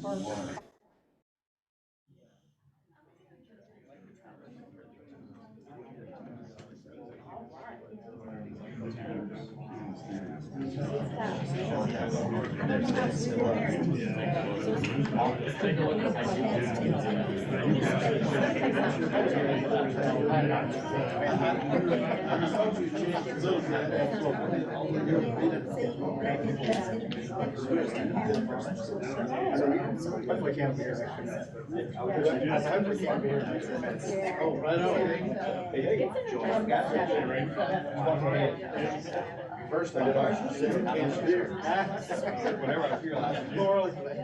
Oh, right on. Hey, first I can't steer. Whenever I feel like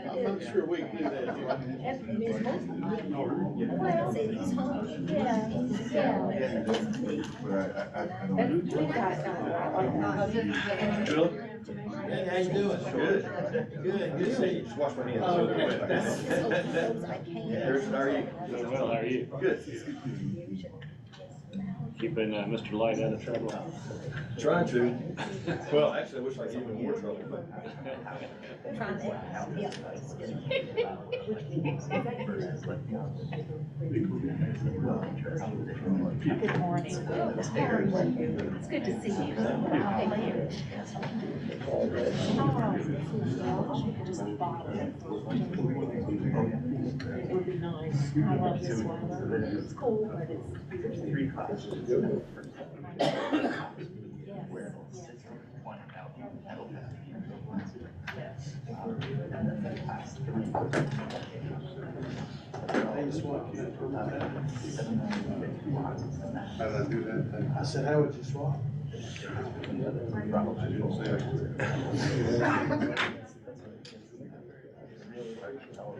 I'm not sure we can do that. Hey, how you doing? Good. Good to see you. Just wash my hands. Okay. How are you? Doing well, how are you? Good. Keeping Mr. Light out of trouble? Trying to. Well, actually, I wish I gave him more trouble, but. Good morning. It's good to see you. Thank you. It would be nice. I love this weather. It's cool, but it's 3 classes. I just want to how did I do that? I said, how would you swap? I didn't say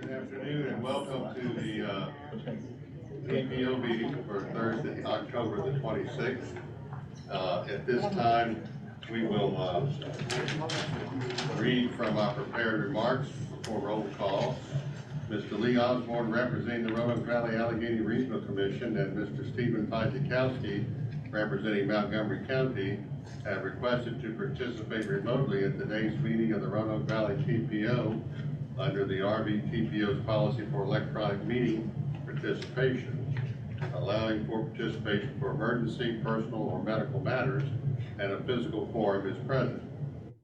Good afternoon and welcome to the PPO meeting for Thursday, October the 26th. At this time, we will read from our prepared remarks before roll call. Mr. Lee Osborne, representing the Roanoke Valley-Alleghany Regional Commission, and Mr. Stephen Pajkowski, representing Montgomery County, have requested to participate remotely at today's meeting of the Roanoke Valley TPO under the RVTPO's policy for electronic meeting participation, allowing for participation for emergency, personal, or medical matters, and a physical quorum is present.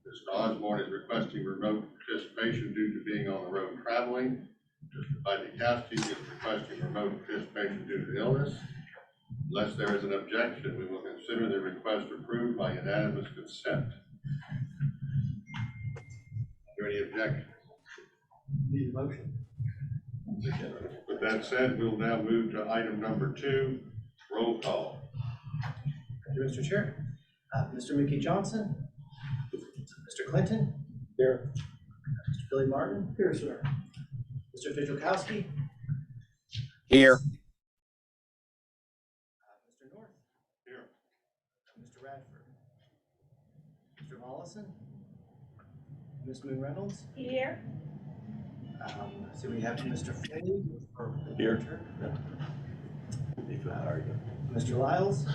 Mr. Osborne is requesting remote participation due to being on the road traveling. Mr. Pajkowski is requesting remote participation due to illness. Unless there is an objection, we will consider the request approved by unanimous consent. Are there any objections? Need a motion? With that said, we'll now move to item number 2, roll call. Thank you, Mr. Chair. Mr. Mickey Johnson. Mr. Clinton. Here. Mr. Billy Martin. Here, sir. Mr. Pajkowski. Here. Mr. North. Here. Mr. Radford. Mr. Mollison. Ms. Moon Reynolds. Here. So we have Mr. Fay. Here. Mr. Lyles.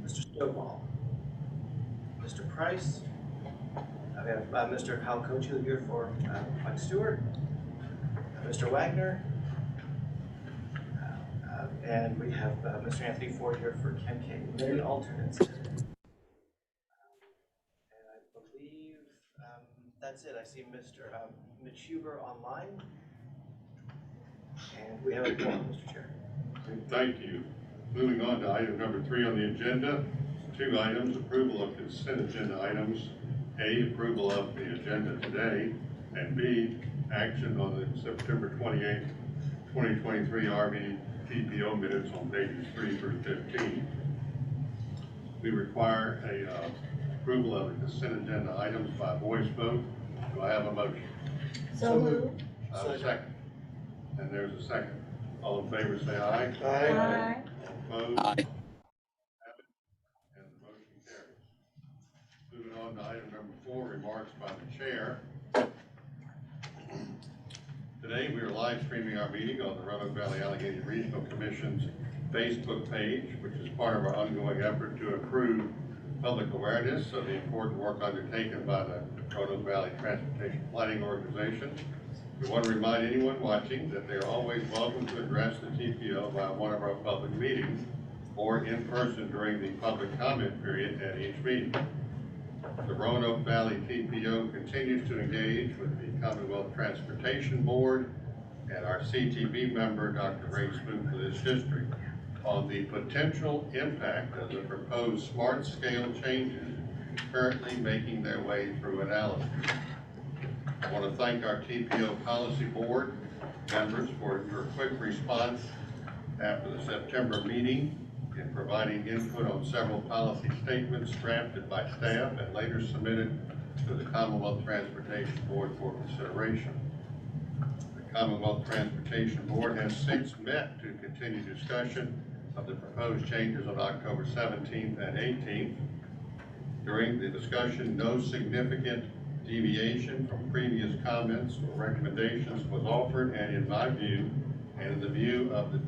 Mr. Stovall. Mr. Price. We have Mr. Kyle Kochu here for Mike Stewart. Mr. Wagner. And we have Mr. Anthony Ford here for Ken K. Many alternates. And I believe that's it. I see Mr. Mitch Huber online. And we have a quorum, Mr. Chair. Thank you. Moving on to item number 3 on the agenda. 2 items: approval of consent agenda items. A, approval of the agenda today, and B, action on the September 28th, 2023 RVTPO minutes on pages 3 through 15. We require a approval of the consent agenda items by voice vote. Do I have a motion? So moved. A second. And there's a second. All in favor say aye. Aye. All opposed? Aye. And the motion carries. Moving on to item number 4, remarks by the chair. Today we are live streaming our meeting on the Roanoke Valley-Alleghany Regional Commission's Facebook page, which is part of our ongoing effort to improve public awareness of the important work undertaken by the Roanoke Valley Transportation Planning Organization. We want to remind anyone watching that they are always welcome to address the TPO via one of our public meetings or in person during the public comment period at each meeting. The Roanoke Valley TPO continues to engage with the Commonwealth Transportation Board and our CTB member, Dr. Ray Smoot, for this district on the potential impact of the proposed smart scale changes currently making their way through analysis. I want to thank our TPO Policy Board members for your quick response after the September meeting in providing input on several policy statements drafted by staff and later submitted to the Commonwealth Transportation Board for consideration. The Commonwealth Transportation Board has since met to continue discussion of the proposed changes on October 17th and 18th. During the discussion, no significant deviation from previous comments or recommendations was offered, and in my view, and in the view of the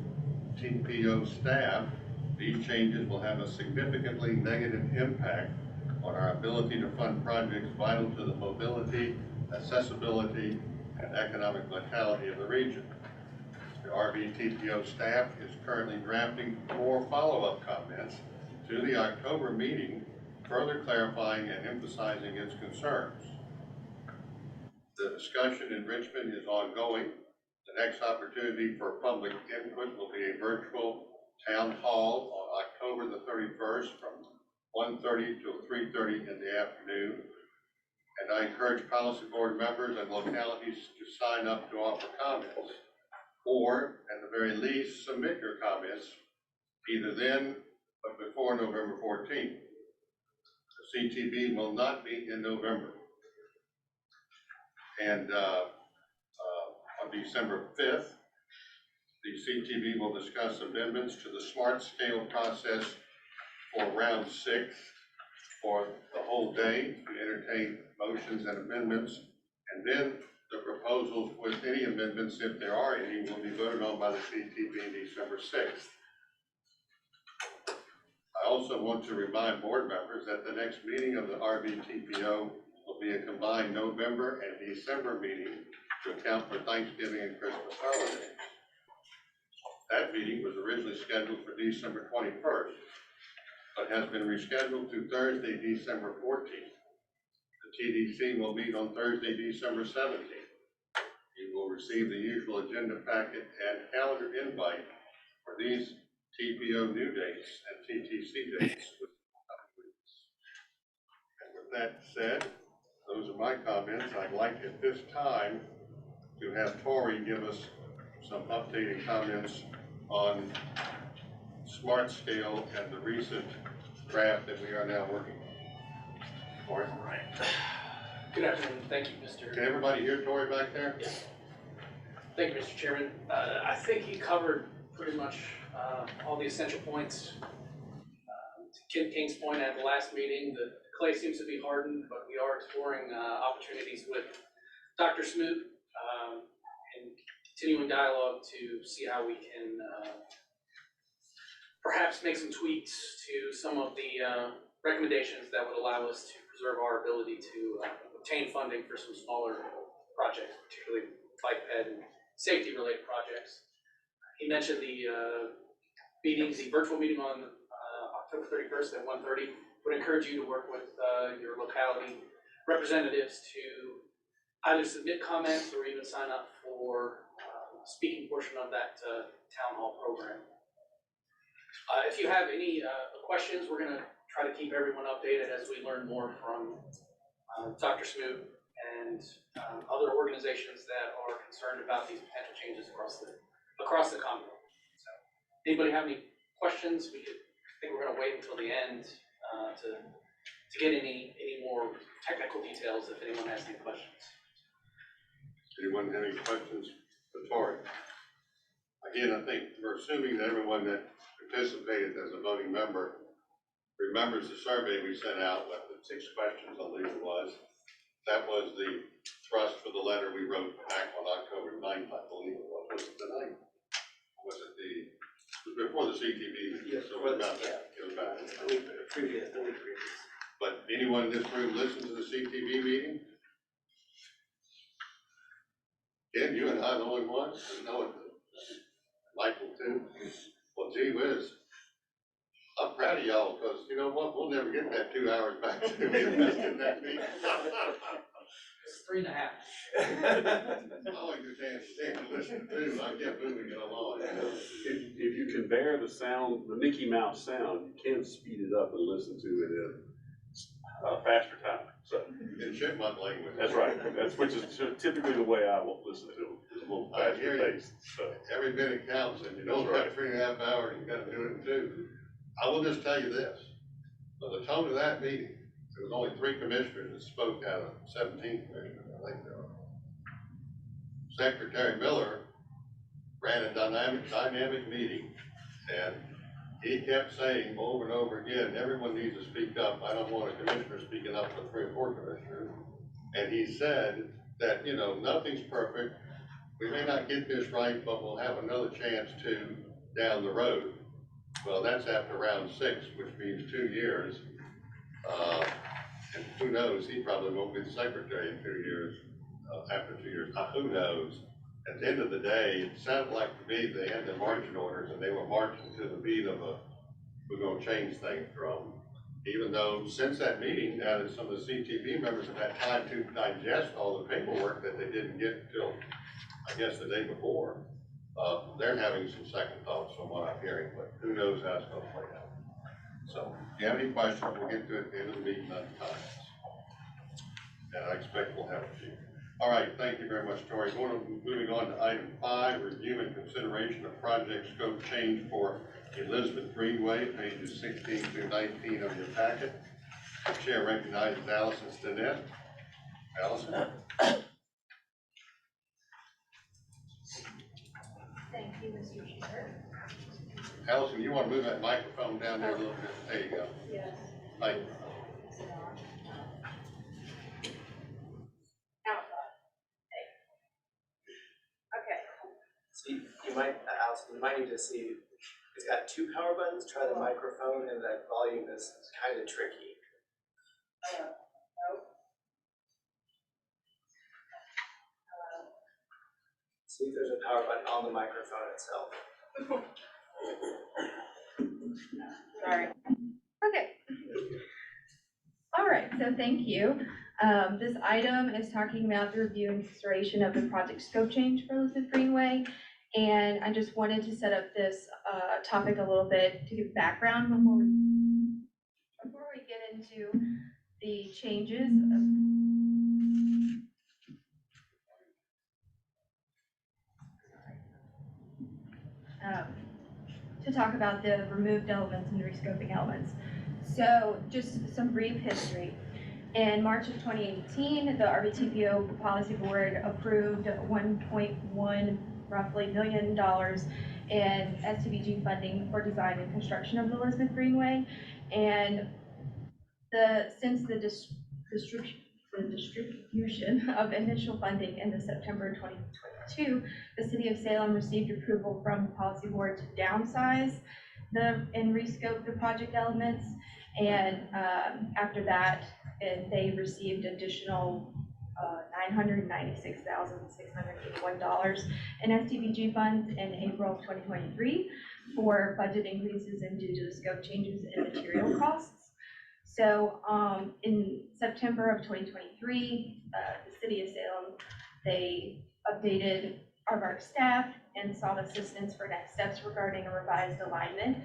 TPO staff, these changes will have a significantly negative impact on our ability to fund projects vital to the mobility, accessibility, and economic vitality of the region. The RVTPO staff is currently drafting 4 follow-up comments to the October meeting, further clarifying and emphasizing its concerns. The discussion in Richmond is ongoing. The next opportunity for public input will be a virtual town hall on October the 31st from 1:30 to 3:30 in the afternoon. And I encourage policy board members and localities to sign up to offer comments, or at the very least, submit your comments either then or before November 14th. The CTB will not meet in November. And on December 5th, the CTB will discuss amendments to the smart scale process for round 6 for the whole day to entertain motions and amendments. And then the proposals with any amendments, if there are any, will be voted on by the CTB December 6th. I also want to remind board members that the next meeting of the RVTPO will be a combined November and December meeting to account for Thanksgiving and Christmas holidays. That meeting was originally scheduled for December 21st, but has been rescheduled to Thursday, December 14th. The TDC will meet on Thursday, December 17th. You will receive the usual agenda packet and calendar invite for these TPO new dates and TTC dates with weeks. And with that said, those are my comments. I'd like at this time to have Tori give us some updated comments on smart scale and the recent draft that we are now working on. Tori? All right. Good afternoon. Thank you, Mr. Can everybody hear Tori back there? Yes. Thank you, Mr. Chairman. I think he covered pretty much all the essential points. To Ken King's point at the last meeting, the clay seems to be hardened, but we are exploring opportunities with Dr. Smoot and continuing dialogue to see how we can perhaps make some tweaks to some of the recommendations that would allow us to preserve our ability to obtain funding for some smaller projects, particularly bike ped and safety related projects. He mentioned the virtual meeting on October 31st at 1:30. Would encourage you to work with your locality representatives to either submit comments or even sign up for a speaking portion of that town hall program. If you have any questions, we're going to try to keep everyone updated as we learn more from Dr. Smoot and other organizations that are concerned about these potential changes across the Commonwealth. So, anybody have any questions? I think we're going to wait until the end to get any more technical details if anyone has any questions. Anyone have any questions for Tori? Again, I think we're assuming that everyone that participated as a voting member remembers the survey we sent out with the 6 questions, I believe it was. That was the thrust for the letter we wrote back on October 9th, I believe it was. Was it the 9th? Was it before the CTB? Yes, so it was about that. It was about that. The week previous. But anyone in this room listen to the CTB meeting? Ken, you and I the only ones that know it. Michael too. Well, gee whiz. I'm proud of y'all, because you know what? We'll never get that 2 hours back to we invested in that meeting. It's 3.5. Oh, you're stand and listen too. I kept moving it along. If you can bear the sound, the Mickey Mouse sound, you can speed it up and listen to it in a faster time. So In chipmunk language. that's right. Which is typically the way I will listen to them. It's a little I hear faster you. paced. So Every minute counts, and you don't have 3.5 hours, you gotta do it in 2. I will just tell you this, by the tone of that meeting, there was only 3 commissioners that spoke out of 17 commissioners, I think there were. Secretary Miller ran a dynamic meeting, and he kept saying over and over again, everyone needs to speak up. I don't want a commissioner speaking up for 3 or 4 commissioners. And he said that, you know, nothing's perfect. We may not get this right, but we'll have another chance to down the road. Well, that's after round 6, which means 2 years. And who knows, he probably won't be the secretary in 2 years, after 2 years, who knows? At the end of the day, it sounded like to me they had their marching orders and they were marching to the beat of we're gonna change things from. Even though since that meeting, now that some of the CTP members have had time to digest all the paperwork that they didn't get until, I guess, the day before, they're having some second thoughts from what I'm hearing, but who knows how it's gonna play out. So, if you have any questions, we'll get to it at the end of the meeting on comments. And I expect we'll have a few. All right, thank you very much, Tori. Moving on to item 5, review and consideration of project scope change for Elizabeth Greenway, pages 16 through 19 of your packet. The chair recognizes Allison Stinnett. Allison? Thank you, Mr. Chair. Allison, you want to move that microphone down there a little bit? There you go. Yes. Thank you. Okay. So you might, Allison, you might need to see, it's got 2 power buttons. Try the microphone, and that volume is kind of tricky. See if there's a power button on the microphone itself. Sorry. Okay. All right, so thank you. This item is talking about the review and consideration of the project scope change for Elizabeth Greenway. And I just wanted to set up this topic a little bit to give background before we get into the changes. To talk about the removed elements and the rescoping elements. So just some brief history. In March of 2018, the RVTPO Policy Board approved $1.1 roughly million in STBG funding for design and construction of the Elizabeth Greenway. And since the distribution of initial funding in the September 2022, the City of Salem received approval from the Policy Board to downsize and rescope the project elements. And after that, they received additional $996,681 in STBG funds in April of 2023 for budget increases and due to the scope changes in material costs. So in September of 2023, the City of Salem, they updated our staff and sought assistance for next steps regarding a revised alignment.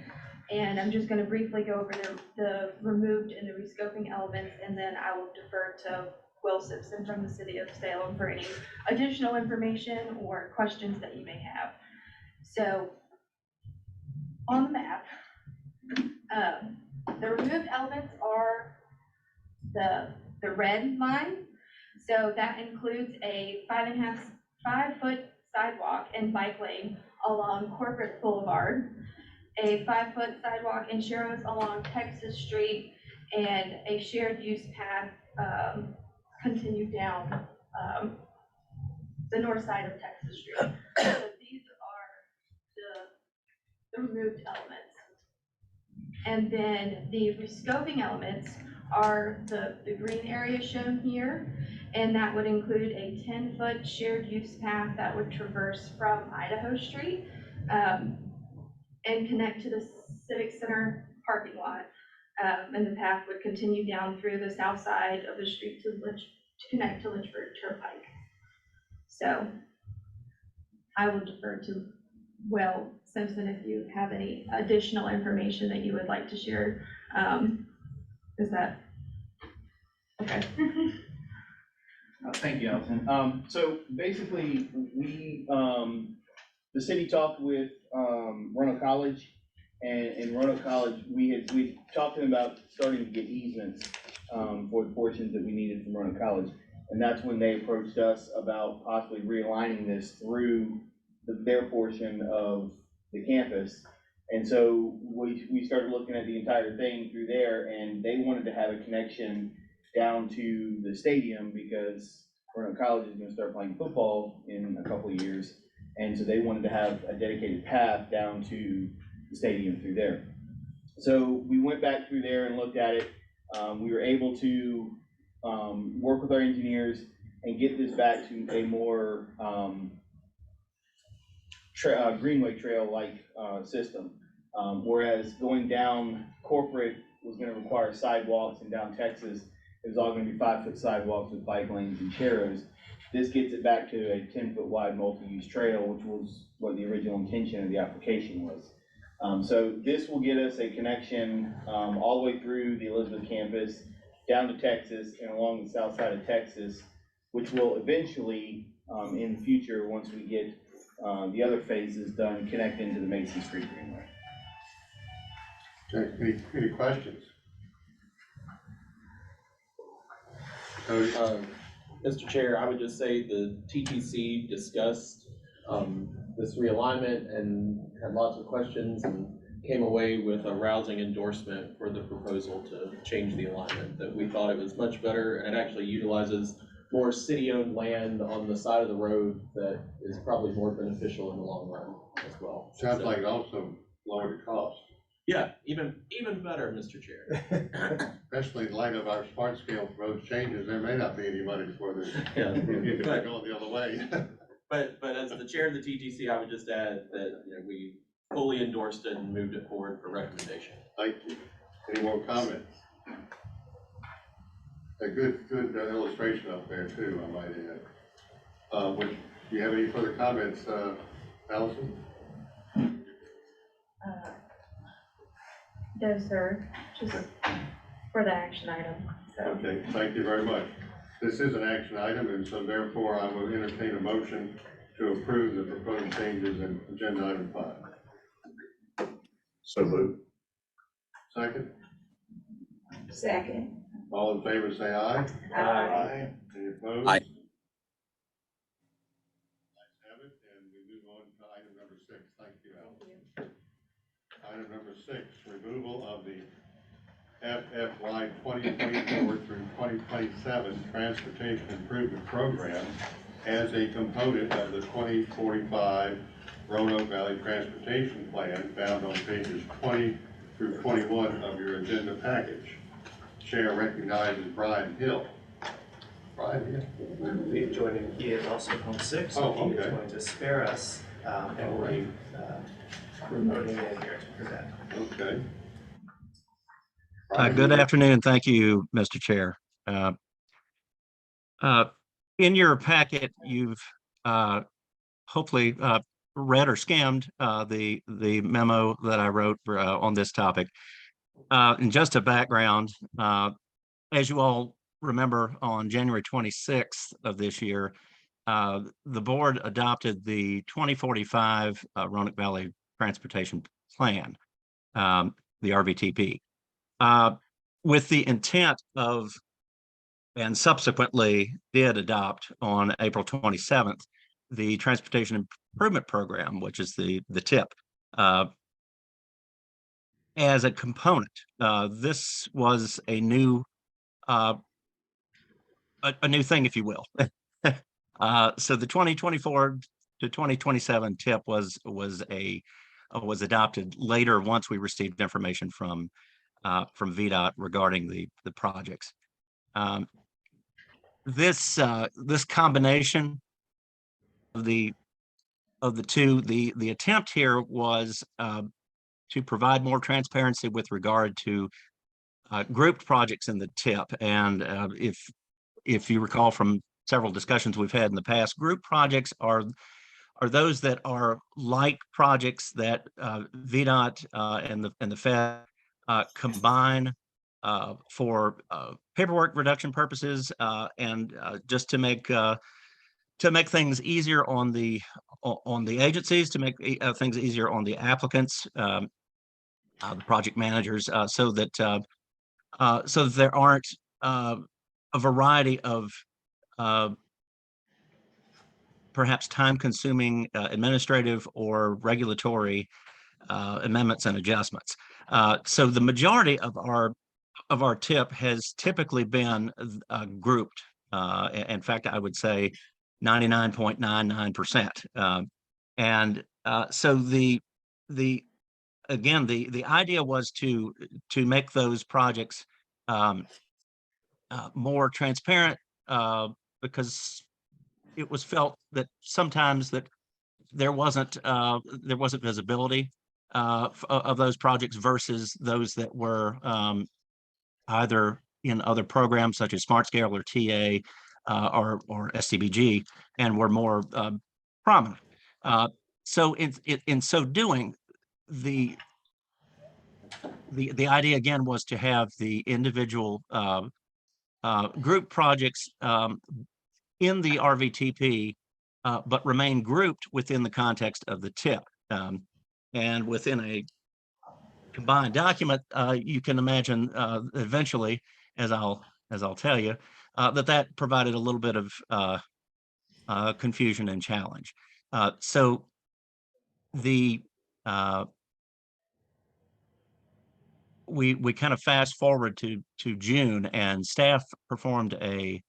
And I'm just going to briefly go over the removed and the rescoping elements, and then I will defer to Will Simpson from the City of Salem for any additional information or questions that you may have. So on the map, the removed elements are the red line. So that includes a 5-foot sidewalk and bike lane along Corporate Boulevard, a 5-foot sidewalk and sharrows along Texas Street, and a shared use path continued down the north side of Texas Street. So these are the removed elements. And then the rescoping elements are the green area shown here, And that would include a 10-foot shared use path that would traverse from Idaho Street and connect to the Civic Center parking lot. And the path would continue down through the south side of the street to connect to Litchford Turnpike. So I will defer to Will Simpson if you have any additional information that you would like to share. Is that okay? Thank you, Allison. So basically, we, the city talked with Roanoke College, and in Roanoke College, we talked to them about starting to get easements for the portions that we needed from Roanoke College. And that's when they approached us about possibly realigning this through their portion of the campus. And so we started looking at the entire thing through there, and they wanted to have a connection down to the stadium because Roanoke College is going to start playing football in a couple of years. And so they wanted to have a dedicated path down to the stadium through there. So we went back through there and looked at it. We were able to work with our engineers and get this back to a more greenway trail-like system. Whereas going down Corporate was going to require sidewalks, and down Texas, it was all going to be 5-foot sidewalks with bike lanes and sharrows. This gets it back to a 10-foot wide multi-use trail, which was what the original intention of the application was. So this will get us a connection all the way through the Elizabeth campus, down to Texas, and along the south side of Texas, which will eventually, in the future, once we get the other phases done, connect into the Masons Creek Greenway. Okay, any questions? So, Mr. Chair, I would just say the TTC discussed this realignment and had lots of questions and came away with a rousing endorsement for the proposal to change the alignment, that we thought it was much better and it actually utilizes more city-owned land on the side of the road that is probably more beneficial in the long run as well. sounds like it also lowered the cost. Yeah, even better, Mr. Chair. Especially in light of our smart scale road changes, there may not be any money for this, Yeah, if they're going the other way. But as the chair of the TTC, I would just add that, you know, we fully endorsed it and moved it forward for recommendation. Thank you. Any more comments? A good illustration up there too, I might add. Do you have any further comments, Allison? No, sir, just for the action item, so. Okay, thank you very much. This is an action item, and so therefore I will entertain a motion to approve the proposed changes in agenda item 5. So moved. Second? Second. All in favor, say aye. Aye. Any opposed? Aye. Ayes have it, and we move on to item number 6. Thank you, Al. Item number 6, removal of the FFY 2024 through 2027 Transportation Improvement Program as a component of the 2045 Roanoke Valley Transportation Plan found on pages 20 through 21 of your agenda package. Chair recognizes Brian Hill. Brian Hill. Will be joining, he is also on 6, so Oh, he is okay. going to spare us, and will be remoting in here to present. Okay. Good afternoon. Thank you, Mr. Chair. In your packet, you've hopefully read or skimmed the memo that I wrote on this topic. And just a background, as you all remember, on January 26th of this year, the board adopted the 2045 Roanoke Valley Transportation Plan, the RVTP. With the intent of, and subsequently did adopt on April 27th, the Transportation Improvement Program, which is the TIP, as a component. This was a new thing, if you will. So the 2024 to 2027 TIP was adopted later once we received information from VDOT regarding the projects. this combination of the two, the attempt here was to provide more transparency with regard to grouped projects in the TIP. And if you recall from several discussions we've had in the past, group projects are those that are like projects that VDOT and the Fed combine for paperwork reduction purposes and just to make things easier on the agencies, to make things easier on the applicants, the project managers, so that there aren't a variety of perhaps time-consuming administrative or regulatory amendments and adjustments. So the majority of our TIP has typically been grouped. In fact, I would say 99.99%. So the idea was to make those projects more transparent, because it was felt that sometimes that there wasn't visibility of those projects versus those that were either in other programs such as Smart Scale or TA or SCBG, and were more prominent. So in so doing, the idea again was to have the individual group projects in the RVTP, but remain grouped within the context of the TIP. And within a combined document, you can imagine eventually, as I'll tell you, that provided a little bit of confusion and challenge. So the we kind of fast forward to June, and staff performed a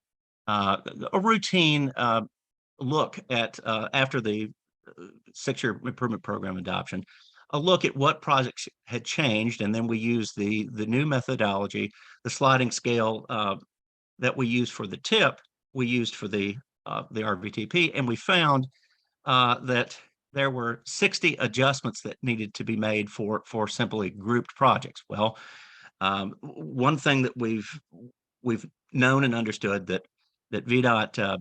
routine look at after the 6-year improvement program adoption, a look at what projects had changed, and then we used the new methodology, the sliding scale that we used for the TIP, we used for the RVTP, and we found that there were 60 adjustments that needed to be made for simply grouped projects. Well, one thing that we've known and understood that VDOT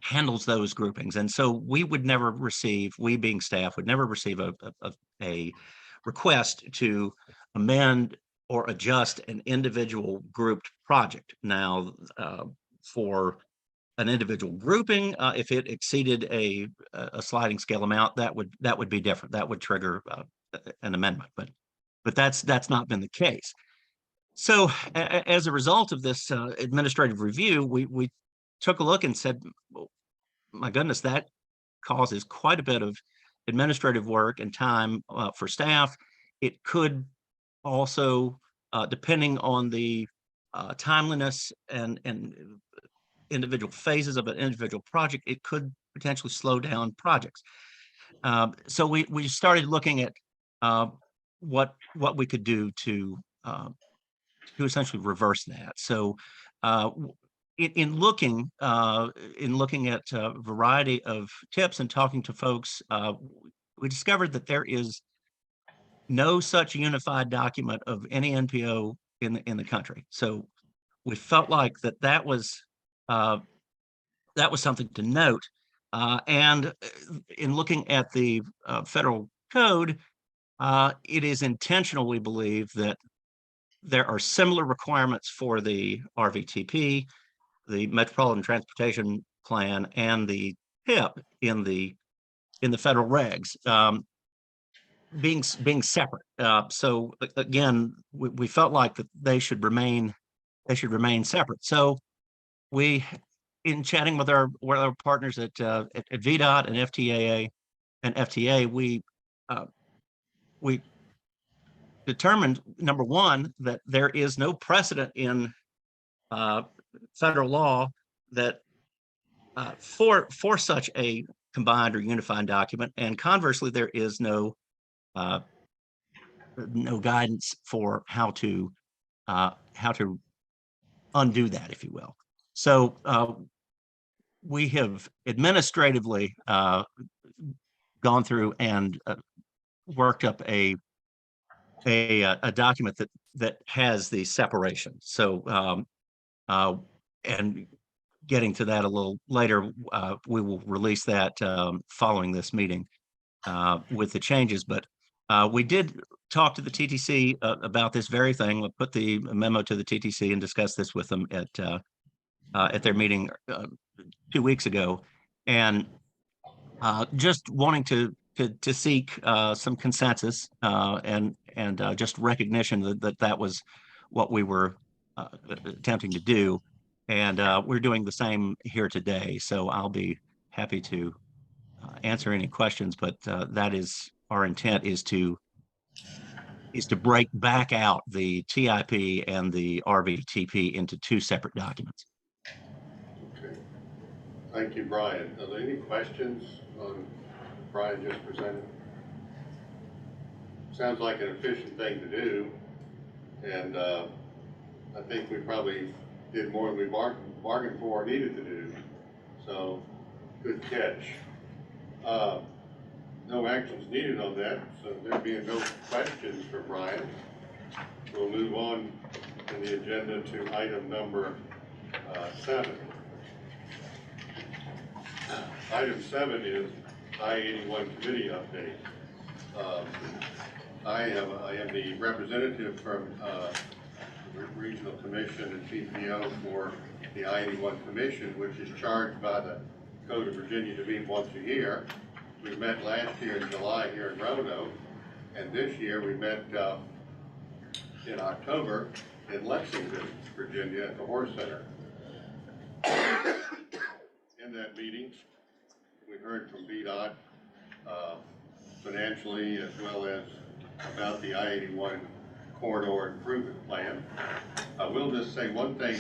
handles those groupings, and so we being staff would never receive a request to amend or adjust an individual grouped project. Now, for an individual grouping, if it exceeded a sliding scale amount, that would be different. That would trigger an amendment, but that's not been the case. So as a result of this administrative review, we took a look and said, well, my goodness, that causes quite a bit of administrative work and time for staff. It could also, depending on the timeliness and individual phases of an individual project, it could potentially slow down projects. So we started looking at what we could do to essentially reverse that. So in looking at a variety of tips and talking to folks, we discovered that there is no such unified document of any NPO in the country. So we felt like that was something to note. And in looking at the federal code, it is intentional, we believe, that there are similar requirements for the RVTP, the Metropolitan Transportation Plan, and the HIP in the federal regs, being separate. So again, we felt like that they should remain separate. So we, in chatting with our partners at VDOT and FTA, we determined, number one, that there is no precedent in federal law that for such a combined or unified document, and conversely, there is no guidance for how to undo that, if you will. So we have administratively gone through and worked up a document that has the separation. So and getting to that a little later, we will release that following this meeting with the changes. But we did talk to the TTC about this very thing. We'll put the memo to the TTC and discuss this with them at their meeting 2 weeks ago, and just wanting to seek some consensus and just recognition that was what we were attempting to do. And we're doing the same here today. So I'll be happy to answer any questions, but that is our intent is to break back out the TIP and the RVTP into two separate documents. Okay. Thank you, Brian. Are there any questions on Brian just presented? Sounds like an efficient thing to do, and I think we probably did more than we bargained for or needed to do. So, good catch. No actions needed on that, so there being no questions for Brian, we'll move on in the agenda to item number 7. Item 7 is I-81 committee update. I am the representative from Regional Commission and TPO for the I-81 Commission, which is charged by the Code of Virginia to meet once a year. We met last year in July here in Roanoke, and this year we met in October in Lexington, Virginia at the Horse Center. In that meeting, we heard from VDOT financially as well as about the I-81 corridor improvement plan. I will just say one thing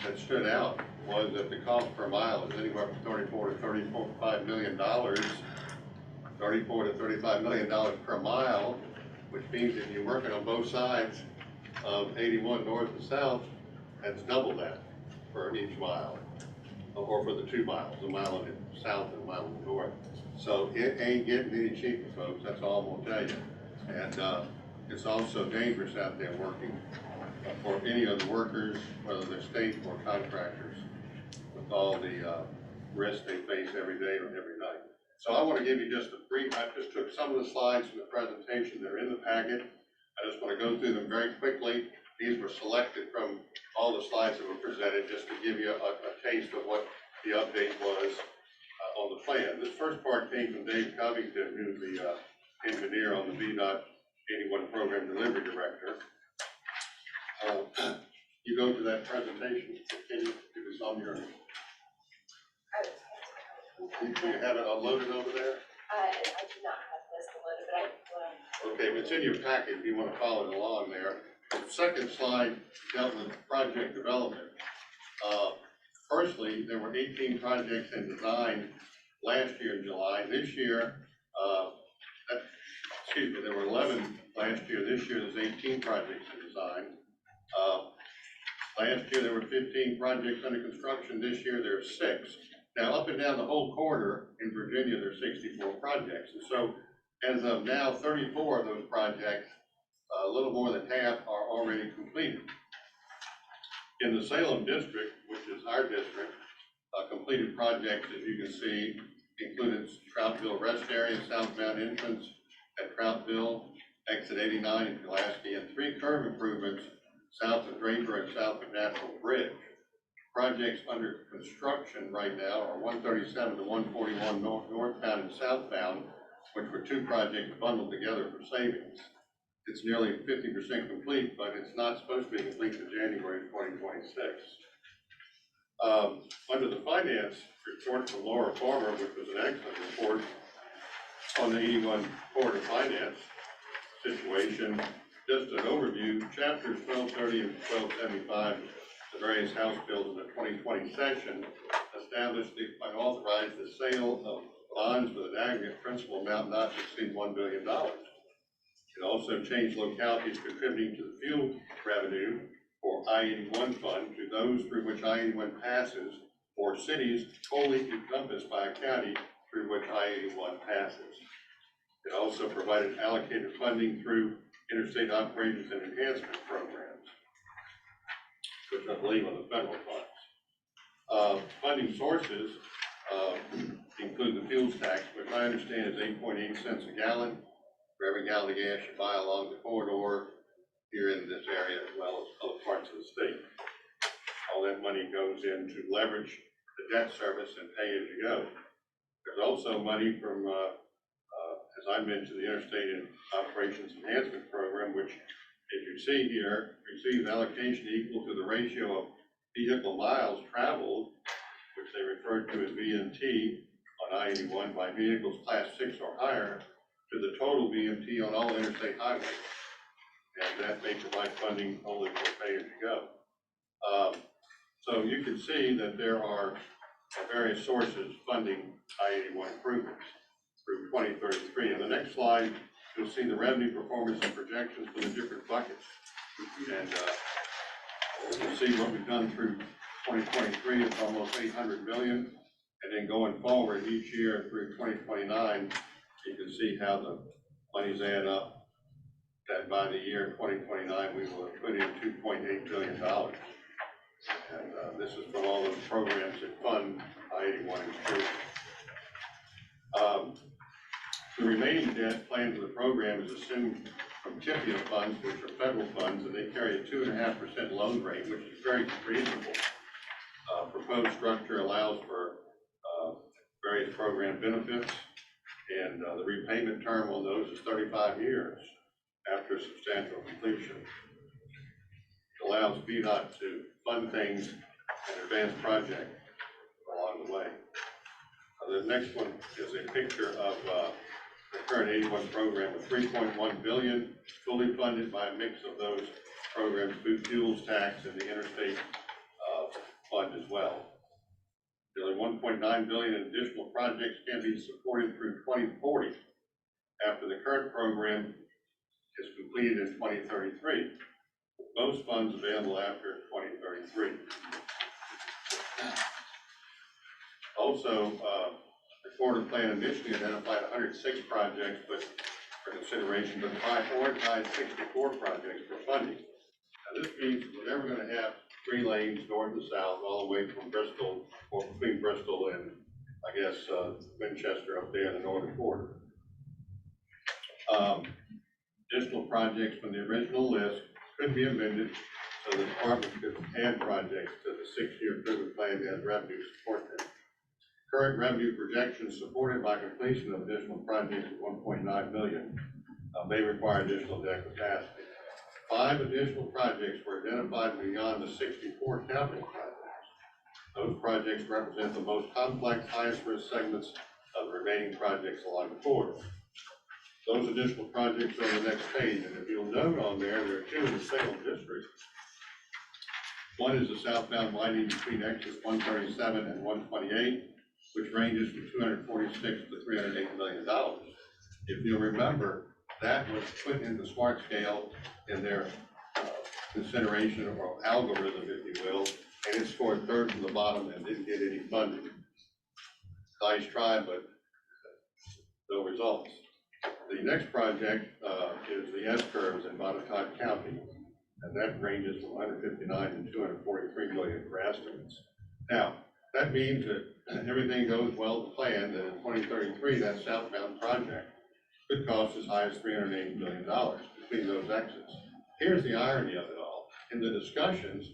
that stood out was that the cost per mile is anywhere from $34 to $35 million, $34 to $35 million per mile, which means if you're working on both sides of 81 north and south, that's double that for each mile, or for the 2 miles, a mile on the south and a mile on the north. So it ain't getting any cheaper, folks, that's all I'm gonna tell you. And it's also dangerous out there working for any of the workers, whether they're state or contractors, with all the risks they face every day or every night. So I want to give you just a brief, I just took some of the slides from the presentation that are in the packet. I just want to go through them very quickly. These were selected from all the slides that were presented just to give you a taste of what the update was on the plan. This first part came from Dave Covington, who's the engineer on the VDOT 81 Program Delivery Director. You go to that presentation, can you do this on your, do you have it loaded over there? I do not have this loaded, but Okay, it's in your packet if you want to follow it along there. The second slide dealt with project development. Firstly, there were 18 projects in design last year in July. This year, there were 11 last year. This year, there's 18 projects in design. Last year, there were 15 projects under construction. This year, there are 6. Now, up and down the whole corridor in Virginia, there's 64 projects. And so, as of now, 34 of those projects, a little more than half, are already completed. In the Salem district, which is our district, completed projects, as you can see, included Troutville Rest Area, southbound entrance at Troutville, exit 89 in Pulaski, and 3 curb improvements south of Draper and south of Natural Bridge. Projects under construction right now are 137 to 141 northbound and southbound, which were 2 projects bundled together for savings. It's nearly 50% complete, but it's not supposed to be complete until January 2026. Under the finance report from Laura Farmer, which was an excellent report on the 81 corridor finance situation, just an overview, chapters 1230 and 1275, the various House bills in the 2020 session established and authorized the sale of bonds with an aggregate principal amount not to exceed $1 billion. It also changed localities contributing to the fuel revenue for I-81 fund to those through which I-81 passes, or cities wholly encompassed by a county through which I-81 passes. It also provided allocated funding through interstate operations and enhancement programs, which I believe are the federal funds. Funding sources include the fuels tax, which I understand is 8.8 cents a gallon for every gallon of gas you buy along the corridor here in this area, as well as other parts of the state. All that money goes in to leverage the debt service and pay as you go. There's also money from, as I mentioned, the Interstate and Operations Enhancement Program, which, as you see here, receives allocation equal to the ratio of vehicle miles traveled, which they refer to as VMT on I-81 by vehicles class 6 or higher, to the total VMT on all interstate highways. And that may provide funding only for pay as you go. So you can see that there are various sources funding I-81 improvements through 2033. In the next slide, you'll see the revenue performance and projections for the different buckets. And you'll see what we've done through 2023. It's almost 800 million. And then going forward each year through 2029, you can see how the monies add up. That by the year 2029, we will have put in $2.8 billion. And this is from all those programs that fund I-81 improvements. The remaining debt planned for the program is assumed from TIPIA funds, which are federal funds, and they carry a 2.5% loan rate, which is very reasonable. Proposed structure allows for various program benefits, and the repayment term on those is 35 years after substantial completion. It allows VDOT to fund things and advance projects along the way. The next one is a picture of the current 81 program of $3.1 billion, fully funded by a mix of those programs, food fuels tax, and the interstate fund as well. Nearly $1.9 billion in additional projects can be supported through 2040 after the current program is completed in 2033. Most funds available after 2033. Also, the corridor plan initially identified 106 projects for consideration, but prioritized 64 projects for funding. Now, this means we're never going to have 3 lanes north and south all the way from Bristol, or between Bristol and, I guess, Winchester up there in the northern border. Additional projects from the original list could be amended so the department could add projects to the 6-year improvement plan as revenue support them. Current revenue projections supported by completion of additional projects of $1.9 billion may require additional debt capacity. 5 additional projects were identified beyond the 64 capital projects. Those projects represent the most complex, highest risk segments of the remaining projects along the corridor. Those additional projects are on the next page, and if you'll note on there, there are 2 in the Salem district. One is the southbound widening between exits 137 and 128, which ranges from 246 to $308 million. If you'll remember, that was put in the smart scale in their consideration or algorithm, if you will, and it scored 3rd from the bottom and didn't get any funding. Nice try, but no results. The next project is the S-curves in Montauk County, and that ranges from 159 to 243 million for estimates. Now, that means that everything goes well to plan, that in 2033, that southbound project could cost as high as $380 million between those exits. Here's the irony of it all. In the discussions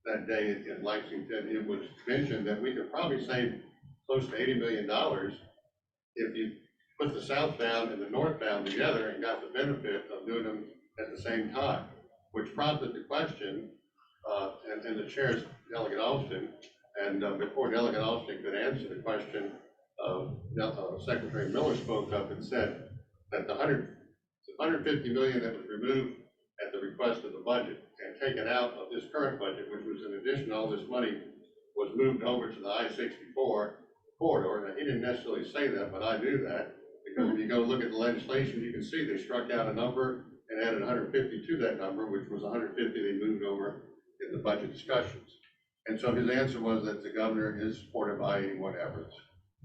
that day in Lexington, it was mentioned that we could probably save close to $80 million if you put the southbound and the northbound together and got the benefit of doing them at the same time, which prompted the question, and the chair's Delegate Alston, and before Delegate Alston could answer the question, Secretary Miller spoke up and said that the $150 million that was removed at the request of the budget and taken out of this current budget, which was in addition, all this money was moved over to the I-64 corridor. Now, he didn't necessarily say that, but I knew that. Because if you go look at the legislation, you can see they struck out a number and added 150 to that number, which was 150 they moved over in the budget discussions. And so his answer was that the governor is supportive of I-81 efforts.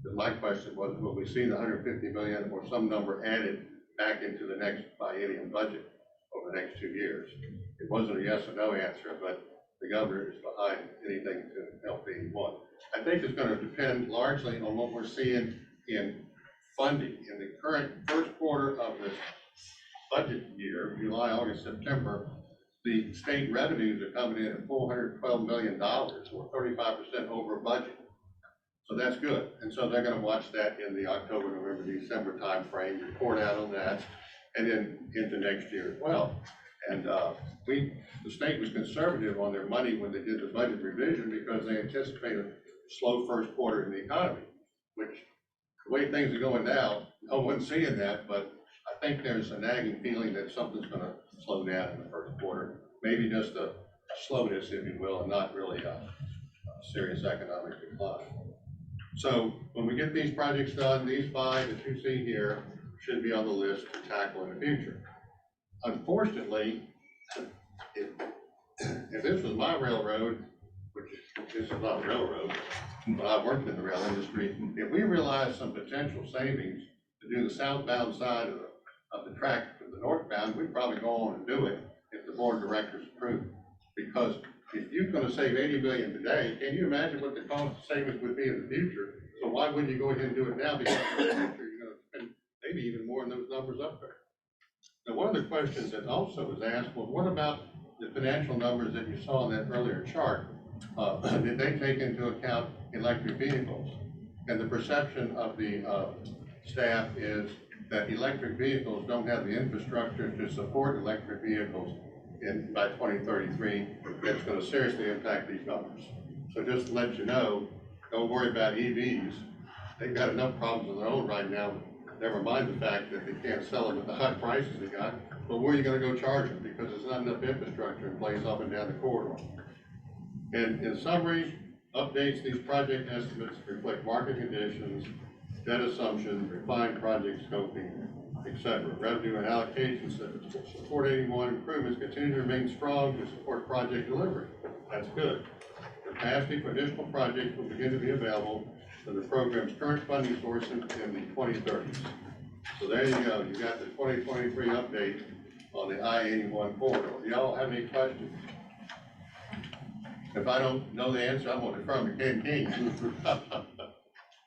But my question was, will we see the 150 million or some number added back into the next biennium budget over the next 2 years? It wasn't a yes or no answer, but the governor is behind anything to help 81. I think it's going to depend largely on what we're seeing in funding. In the current first quarter of this budget year, July, August, September, the state revenues are coming in at $412 million, or 35% over budget. So that's good. And so they're going to watch that in the October, November, December timeframe, report out on that, and then into next year as well. And the state was conservative on their money when they did the budget revision because they anticipated a slow first quarter in the economy, which the way things are going now, no one's seeing that, but I think there's a nagging feeling that something's going to slow down in the first quarter. Maybe just a slowness, if you will, and not really a serious economic decline. So when we get these projects done, these 5 that you see here should be on the list to tackle in the future. Unfortunately, if this was my railroad, which this is not a railroad, but I've worked in the rail industry, if we realized some potential savings to do the southbound side of the track to the northbound, we'd probably go on and do it if the board of directors approved. Because if you're going to save 80 million today, can you imagine what the cost savings would be in the future? So why wouldn't you go ahead and do it now? Because in the future, you're going to spend maybe even more than those numbers up there. Now, one of the questions that also was asked was, what about the financial numbers that you saw in that earlier chart? Did they take into account electric vehicles? And the perception of the staff is that electric vehicles don't have the infrastructure to support electric vehicles by 2033. That's going to seriously impact these numbers. So just to let you know, don't worry about EVs. They've got enough problems of their own right now. Never mind the fact that they can't sell them at the high prices they got. But where are you going to go charge them? Because there's not enough infrastructure in place up and down the corridor. And in summary, updates these project estimates reflect market conditions, debt assumptions, refined project scoping, etc. Revenue and allocations that support 81 improvements continue to remain strong to support project delivery. That's good. Capacity for additional projects will begin to be available from the program's current funding sources in the 2030s. So there you go. You got the 2023 update on the I-81 corridor. Do y'all have any questions? If I don't know the answer, I'm going to defer to Ken King.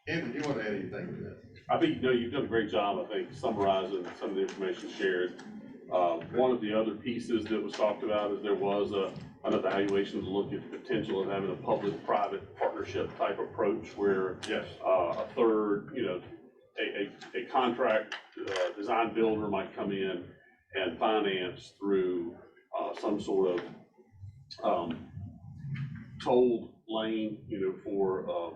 Ken, did you want to add anything to this? I think, you've done a great job, I think, summarizing some of the information shared. One of the other pieces that was talked about is there was an evaluation to look at the potential of having a public-private partnership type approach where yes, a third, a contract design builder might come in and finance through some sort of tolled lane, for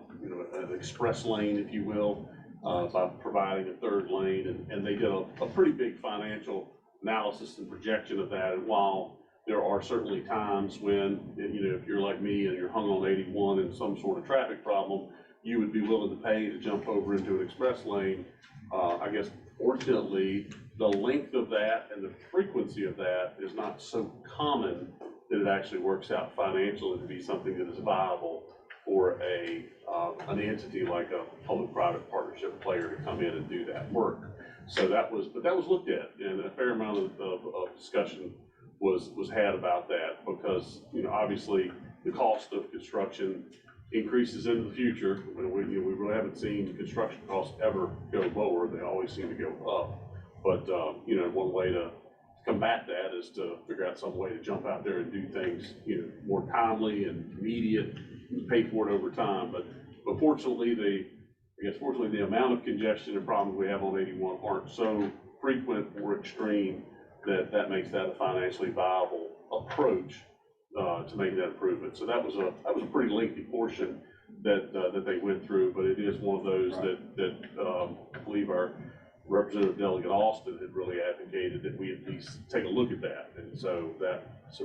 an express lane, if you will, by providing a third lane, and they did a pretty big financial analysis and projection of that. And while there are certainly times when, if you're like me and you're hung on 81 and some sort of traffic problem, you would be willing to pay to jump over into an express lane. I guess fortunately, the length of that and the frequency of that is not so common that it actually works out financially to be something that is viable for an entity like a public-private partnership player to come in and do that work. So that was looked at, and a fair amount of discussion was had about that, because obviously the cost of construction increases into the future. We really haven't seen construction costs ever go lower; they always seem to go up. But one way to combat that is to figure out some way to jump out there and do things more timely and immediate, pay for it over time. But fortunately, the amount of congestion and problems we have on 81 aren't so frequent or extreme that makes that a financially viable approach to make that improvement. So that was a pretty lengthy portion that they went through, but it is one of those that I believe our Representative Delegate Austin had really advocated that we at least take a look at that. And so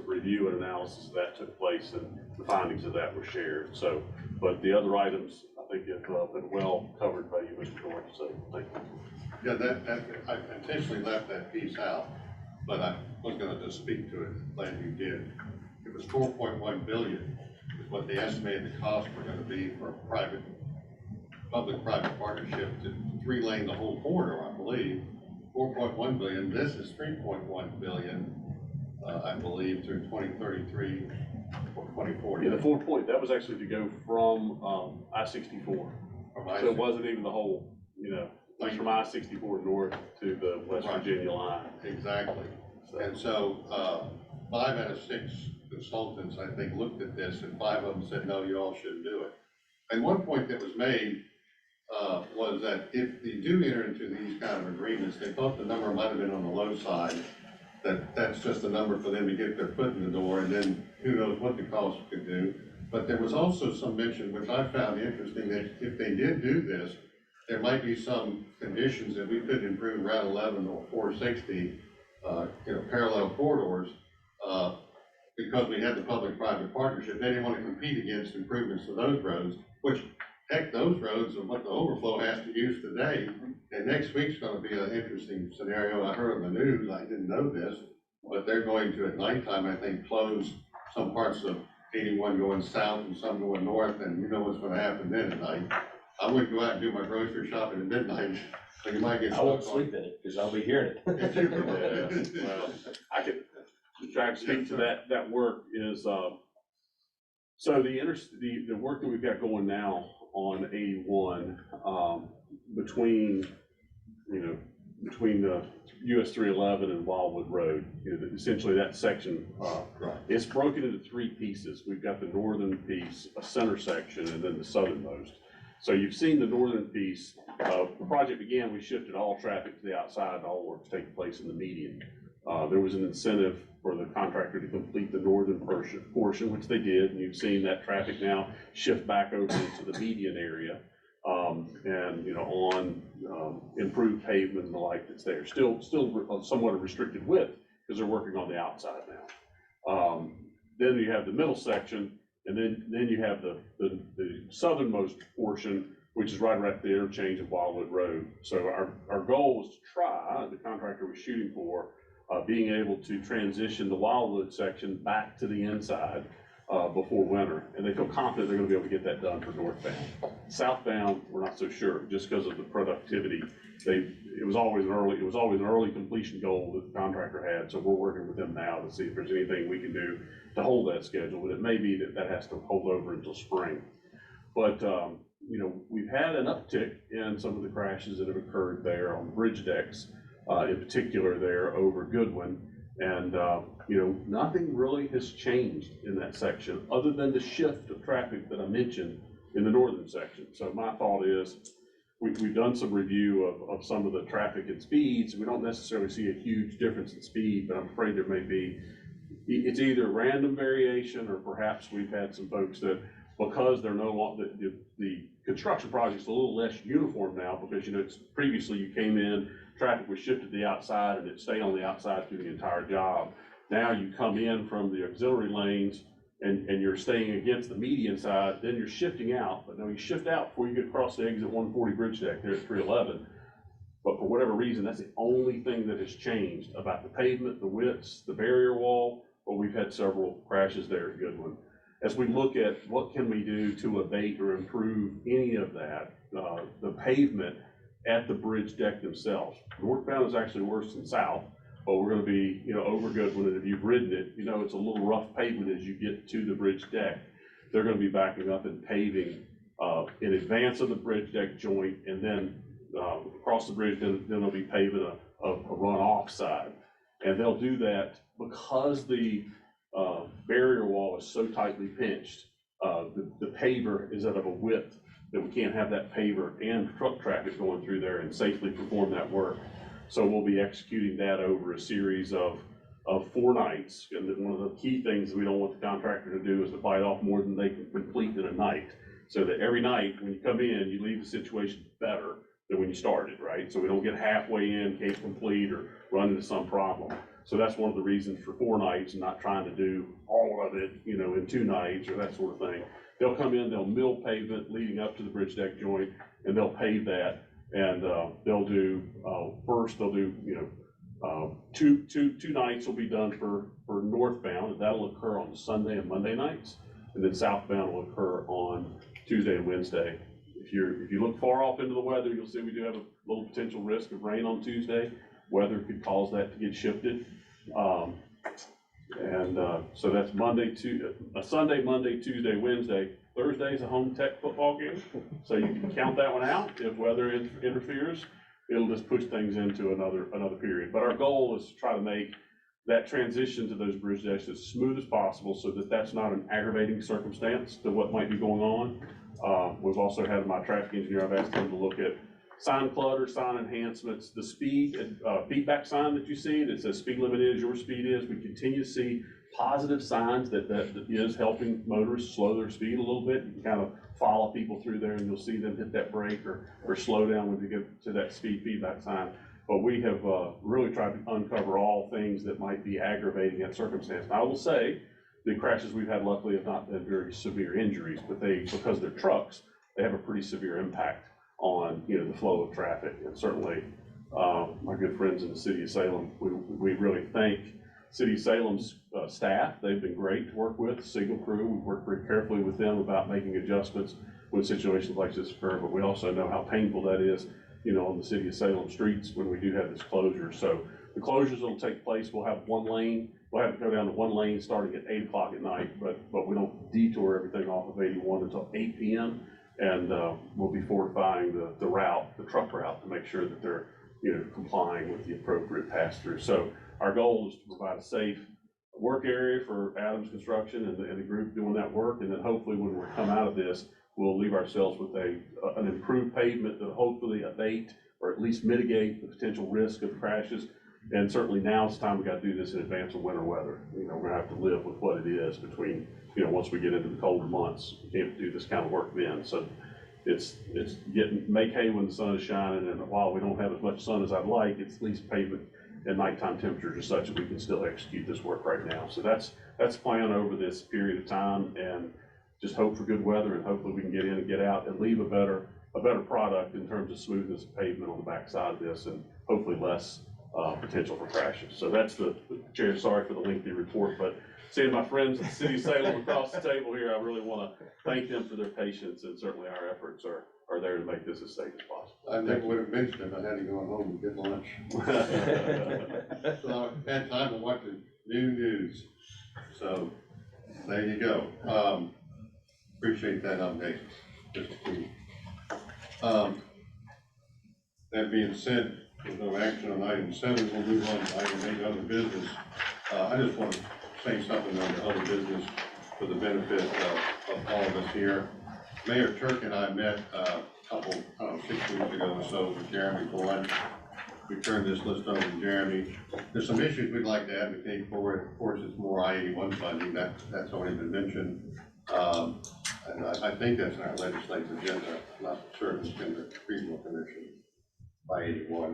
review and analysis of that took place, and the findings of that were shared. So, but the other items I think have been well covered by you, Mr. North. So thank you. Yeah, I intentionally left that piece out, but I was going to just speak to it. Glad you did. It was 4.1 billion is what they estimated the costs were gonna be for a public-private partnership to three-lane the whole corridor, I believe. 4.1 billion, this is 3.1 billion, I believe, through 2033 or 2040. Yeah, the 4 point, that was actually to go from, I-64. So it wasn't even the whole, you know, like from I-64 north to the West Right. Virginia line. Exactly. And so, 5 out of 6 consultants, I think, looked at this, and 5 of them said, no, you all shouldn't do it. And one point that was made, was that if you do enter into these kind of agreements, they thought the number might have been on the low side, that's just a number for them to get their foot in the door, and then who knows what the cost could do. But there was also some mention, which I found interesting, that if they did do this, there might be some conditions that we could improve Route 11 or 460, parallel corridors, because we had the public-private partnership. They didn't want to compete against improvements to those roads, which, heck, those roads are what the overflow has to use today. And next week's gonna be an interesting scenario. I heard on the news, I didn't know this, but they're going to, at nighttime, I think, close some parts of 81 going south and some going north, and you know what's gonna happen then at night. I wouldn't go out and do my grocery shopping at midnight, so you might get. I won't sleep in it, because I'll be hearing it. Yeah, well, I could try to speak to that work is, so the work that we've got going now on 81, between the US 311 and Wildwood Road, essentially that section, it's broken into 3 pieces. We've got the northern piece, a center section, and then the southernmost. So you've seen the northern piece. The project began, we shifted all traffic to the outside, all work's taking place in the median. There was an incentive for the contractor to complete the northern portion, which they did, and you've seen that traffic now shift back over into the median area, and on improved pavement and the like that's there. Still somewhat a restricted width because they're working on the outside now. Then you have the middle section, and then you have the southernmost portion, which is right at the interchange of Wildwood Road. So our goal was to try, the contractor was shooting for, being able to transition the Wildwood section back to the inside before winter. And they feel confident they're gonna be able to get that done for northbound. Southbound, we're not so sure, just because of the productivity. It was always an early completion goal that the contractor had, so we're working with them now to see if there's anything we can do to hold that schedule, but it may be that has to hold over until spring. But, we've had an uptick in some of the crashes that have occurred there on bridge decks, in particular there over Goodwin. And, nothing really has changed in that section other than the shift of traffic that I mentioned in the northern section. So my thought is, we've done some review of some of the traffic and speeds. We don't necessarily see a huge difference in speed, but I'm afraid there may be, it's either random variation or perhaps we've had some folks that, because they're no longer, the construction project's a little less uniform now because, it's previously you came in, traffic was shifted to the outside and it stayed on the outside through the entire job. Now you come in from the auxiliary lanes and you're staying against the median side, then you're shifting out, but no, you shift out before you get across the exit 140 bridge deck there at 311. But for whatever reason, that's the only thing that has changed about the pavement, the widths, the barrier wall, but we've had several crashes there at Goodwin. As we look at what can we do to abate or improve any of that, the pavement at the bridge deck themselves. Northbound is actually worse than south, but we're gonna be, over Goodwin, and if you've ridden it, it's a little rough pavement as you get to the bridge deck. They're gonna be backing up and paving in advance of the bridge deck joint, and then across the bridge, then they'll be paving a runoff side. And they'll do that because the barrier wall is so tightly pinched. The paver is out of a width that we can't have that paver and truck traffic going through there and safely perform that work. So we'll be executing that over a series of 4 nights. And one of the key things we don't want the contractor to do is to bite off more than they can complete in a night. So that every night when you come in, you leave the situation better than when you started, right? So we don't get halfway in, can't complete, or run into some problem. So that's one of the reasons for 4 nights and not trying to do all of it, in 2 nights or that sort of thing. They'll come in, they'll mill pavement leading up to the bridge deck joint, and they'll pave that. And they'll do, first they'll do, Two nights will be done for northbound, and that'll occur on Sunday and Monday nights. And then southbound will occur on Tuesday and Wednesday. If you look far off into the weather, you'll see we do have a little potential risk of rain on Tuesday. Weather could cause that to get shifted. So that's Sunday, Monday, Tuesday, Wednesday. Thursday's a home tech football game, so you can count that one out. If weather interferes, it'll just push things into another period. But our goal is to try to make that transition to those bridge decks as smooth as possible so that that's not an aggravating circumstance to what might be going on. We've also had my traffic engineer, I've asked him to look at sign clutter, sign enhancements, the speed feedback sign that you see that says speed limit is, your speed is. We continue to see positive signs that is helping motorists slow their speed a little bit. You can kind of follow people through there and you'll see them hit that brake or slow down when they get to that speed feedback sign. But we have really tried to uncover all things that might be aggravating that circumstance. Now, I will say the crashes we've had luckily have not been very severe injuries, but because they're trucks, they have a pretty severe impact on the flow of traffic. And certainly my good friends in the city of Salem, we really thank City of Salem's staff. They've been great to work with. Signal crew, we've worked very carefully with them about making adjustments when situations like this occur, but we also know how painful that is on the City of Salem streets when we do have this closure. So the closures will take place. We'll have one lane. We'll have to go down to one lane starting at 8 o'clock at night, but we don't detour everything off of 81 until 8 p.m. And we'll be fortifying the route, the truck route, to make sure that they're complying with the appropriate pass-through. So our goal is to provide a safe work area for Adams Construction and the group doing that work, and then hopefully when we come out of this, we'll leave ourselves with an improved pavement that will hopefully abate or at least mitigate the potential risk of crashes. And certainly now it's time we got to do this in advance of winter weather. We're gonna have to live with what it is between once we get into the colder months. We can't do this kind of work then. So it's make hay when the sun is shining, and while we don't have as much sun as I'd like, it's at least pavement and nighttime temperatures are such that we can still execute this work right now. So that's the plan over this period of time, and just hope for good weather, and hopefully we can get in and get out and leave a better product in terms of smoothness of pavement on the backside of this, and hopefully less potential for crashes. So that's the chair. Sorry for the lengthy report, but seeing my friends in the city of Salem across the table here, I really want to thank them for their patience, and certainly our efforts are there to make this as safe as possible. I never would have mentioned it, I had to go home and get lunch. So I had time to watch the new news. So there you go. Appreciate that update. That being said, with no action on item 7, we'll move on to item 8, other business. I just want to say something on the other business for the benefit of all of us here. Mayor Turk and I met a couple, 6 weeks ago or so with Jeremy for lunch. We turned this list over to Jeremy. There's some issues we'd like to advocate for. Of course, it's more I-81 funding. That's already been mentioned. And I think that's in our legislative agenda. I'm not certain it's in the regional commission. I-81.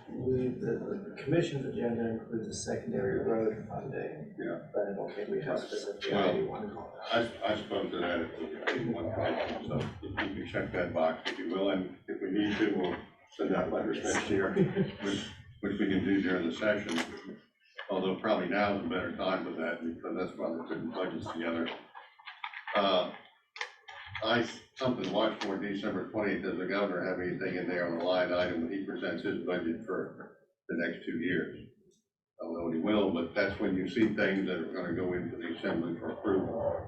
The commission's agenda includes a secondary road funding. Yeah. But I don't think we have specifically Well, I-81. I spoke to that at the 81 project, so if you can check that box if you will, and if we need to, we'll send out letters next year, which we can do during the session. Although probably now is a better time for that, because that's why they're putting budgets together. Something to watch for December 20th. Does the governor have anything in there on the line item when he presents his budget for the next 2 years? I don't know what he will, but that's when you see things that are going to go into the assembly for approval.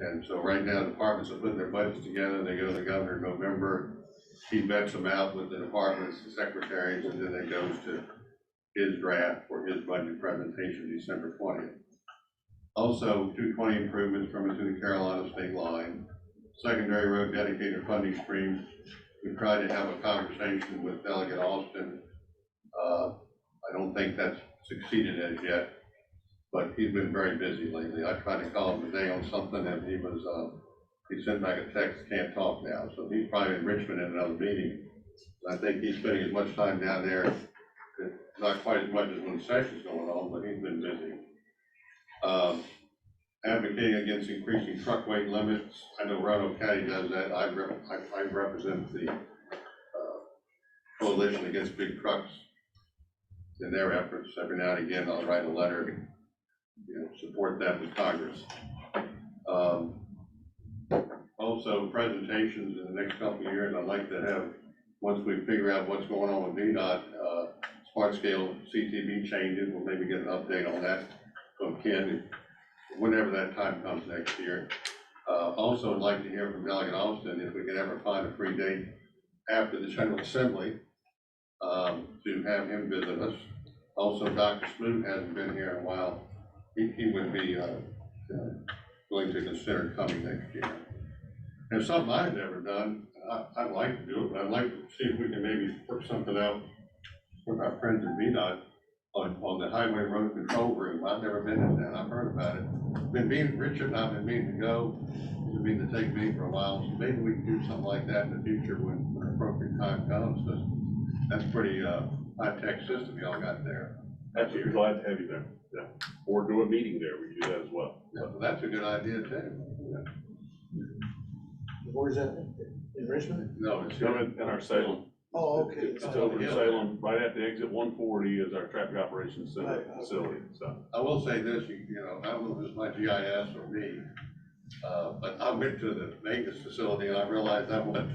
And so right now, departments are putting their budgets together. They go to the governor in November. He vets them out with the departments, the secretaries, and then it goes to his draft for his budget presentation December 20th. Also, 220 improvements coming to the Carolina state line. Secondary road dedicated funding streams. We've tried to have a conversation with Delegate Austin. I don't think that's succeeded as yet, but he's been very busy lately. I tried to call him today on something, and he sent back a text, can't talk now. So he's probably in Richmond in another meeting. I think he's spending as much time down there, not quite as much as when the session's going on, but he's been busy. Advocating against increasing truck weight limits. I know Roanoke County does that. I represent the coalition against big trucks. in their efforts. Every now and again, I'll write a letter, support that with Congress. Also, presentations in the next couple of years, I'd like to have, once we figure out what's going on with VDOT, smart scale CTV changes, we'll maybe get an update on that from Ken, whenever that time comes next year. Also, I'd like to hear from Delegate Austin if we can ever find a free date after the General Assembly to have him visit us. Also, Dr. Smoot hasn't been here in a while. He would be willing to consider coming next year. And something I've never done, I'd like to do it, but I'd like to see if we can maybe work something out with our friends at VDOT on the Highway Road Control Room. I've never been in that. I've heard about it. Richard and I've been meaning to go. He's been meaning to take me for a while. So maybe we can do something like that in the future when the appropriate time comes. Because that's pretty high-tech system y'all got there. Absolutely glad to have you there. Yeah. Or do a meeting there. We can do that as well. Yeah, well, that's a good idea too. Yeah. Where's that? In Richmond? No, it's In our Salem. Oh, okay. It's over in Salem, right at the exit 140 is our traffic operations center Right. facility, so. I will say this, I don't know if it's my GIS or me, but I went to the maintenance facility and I realized I went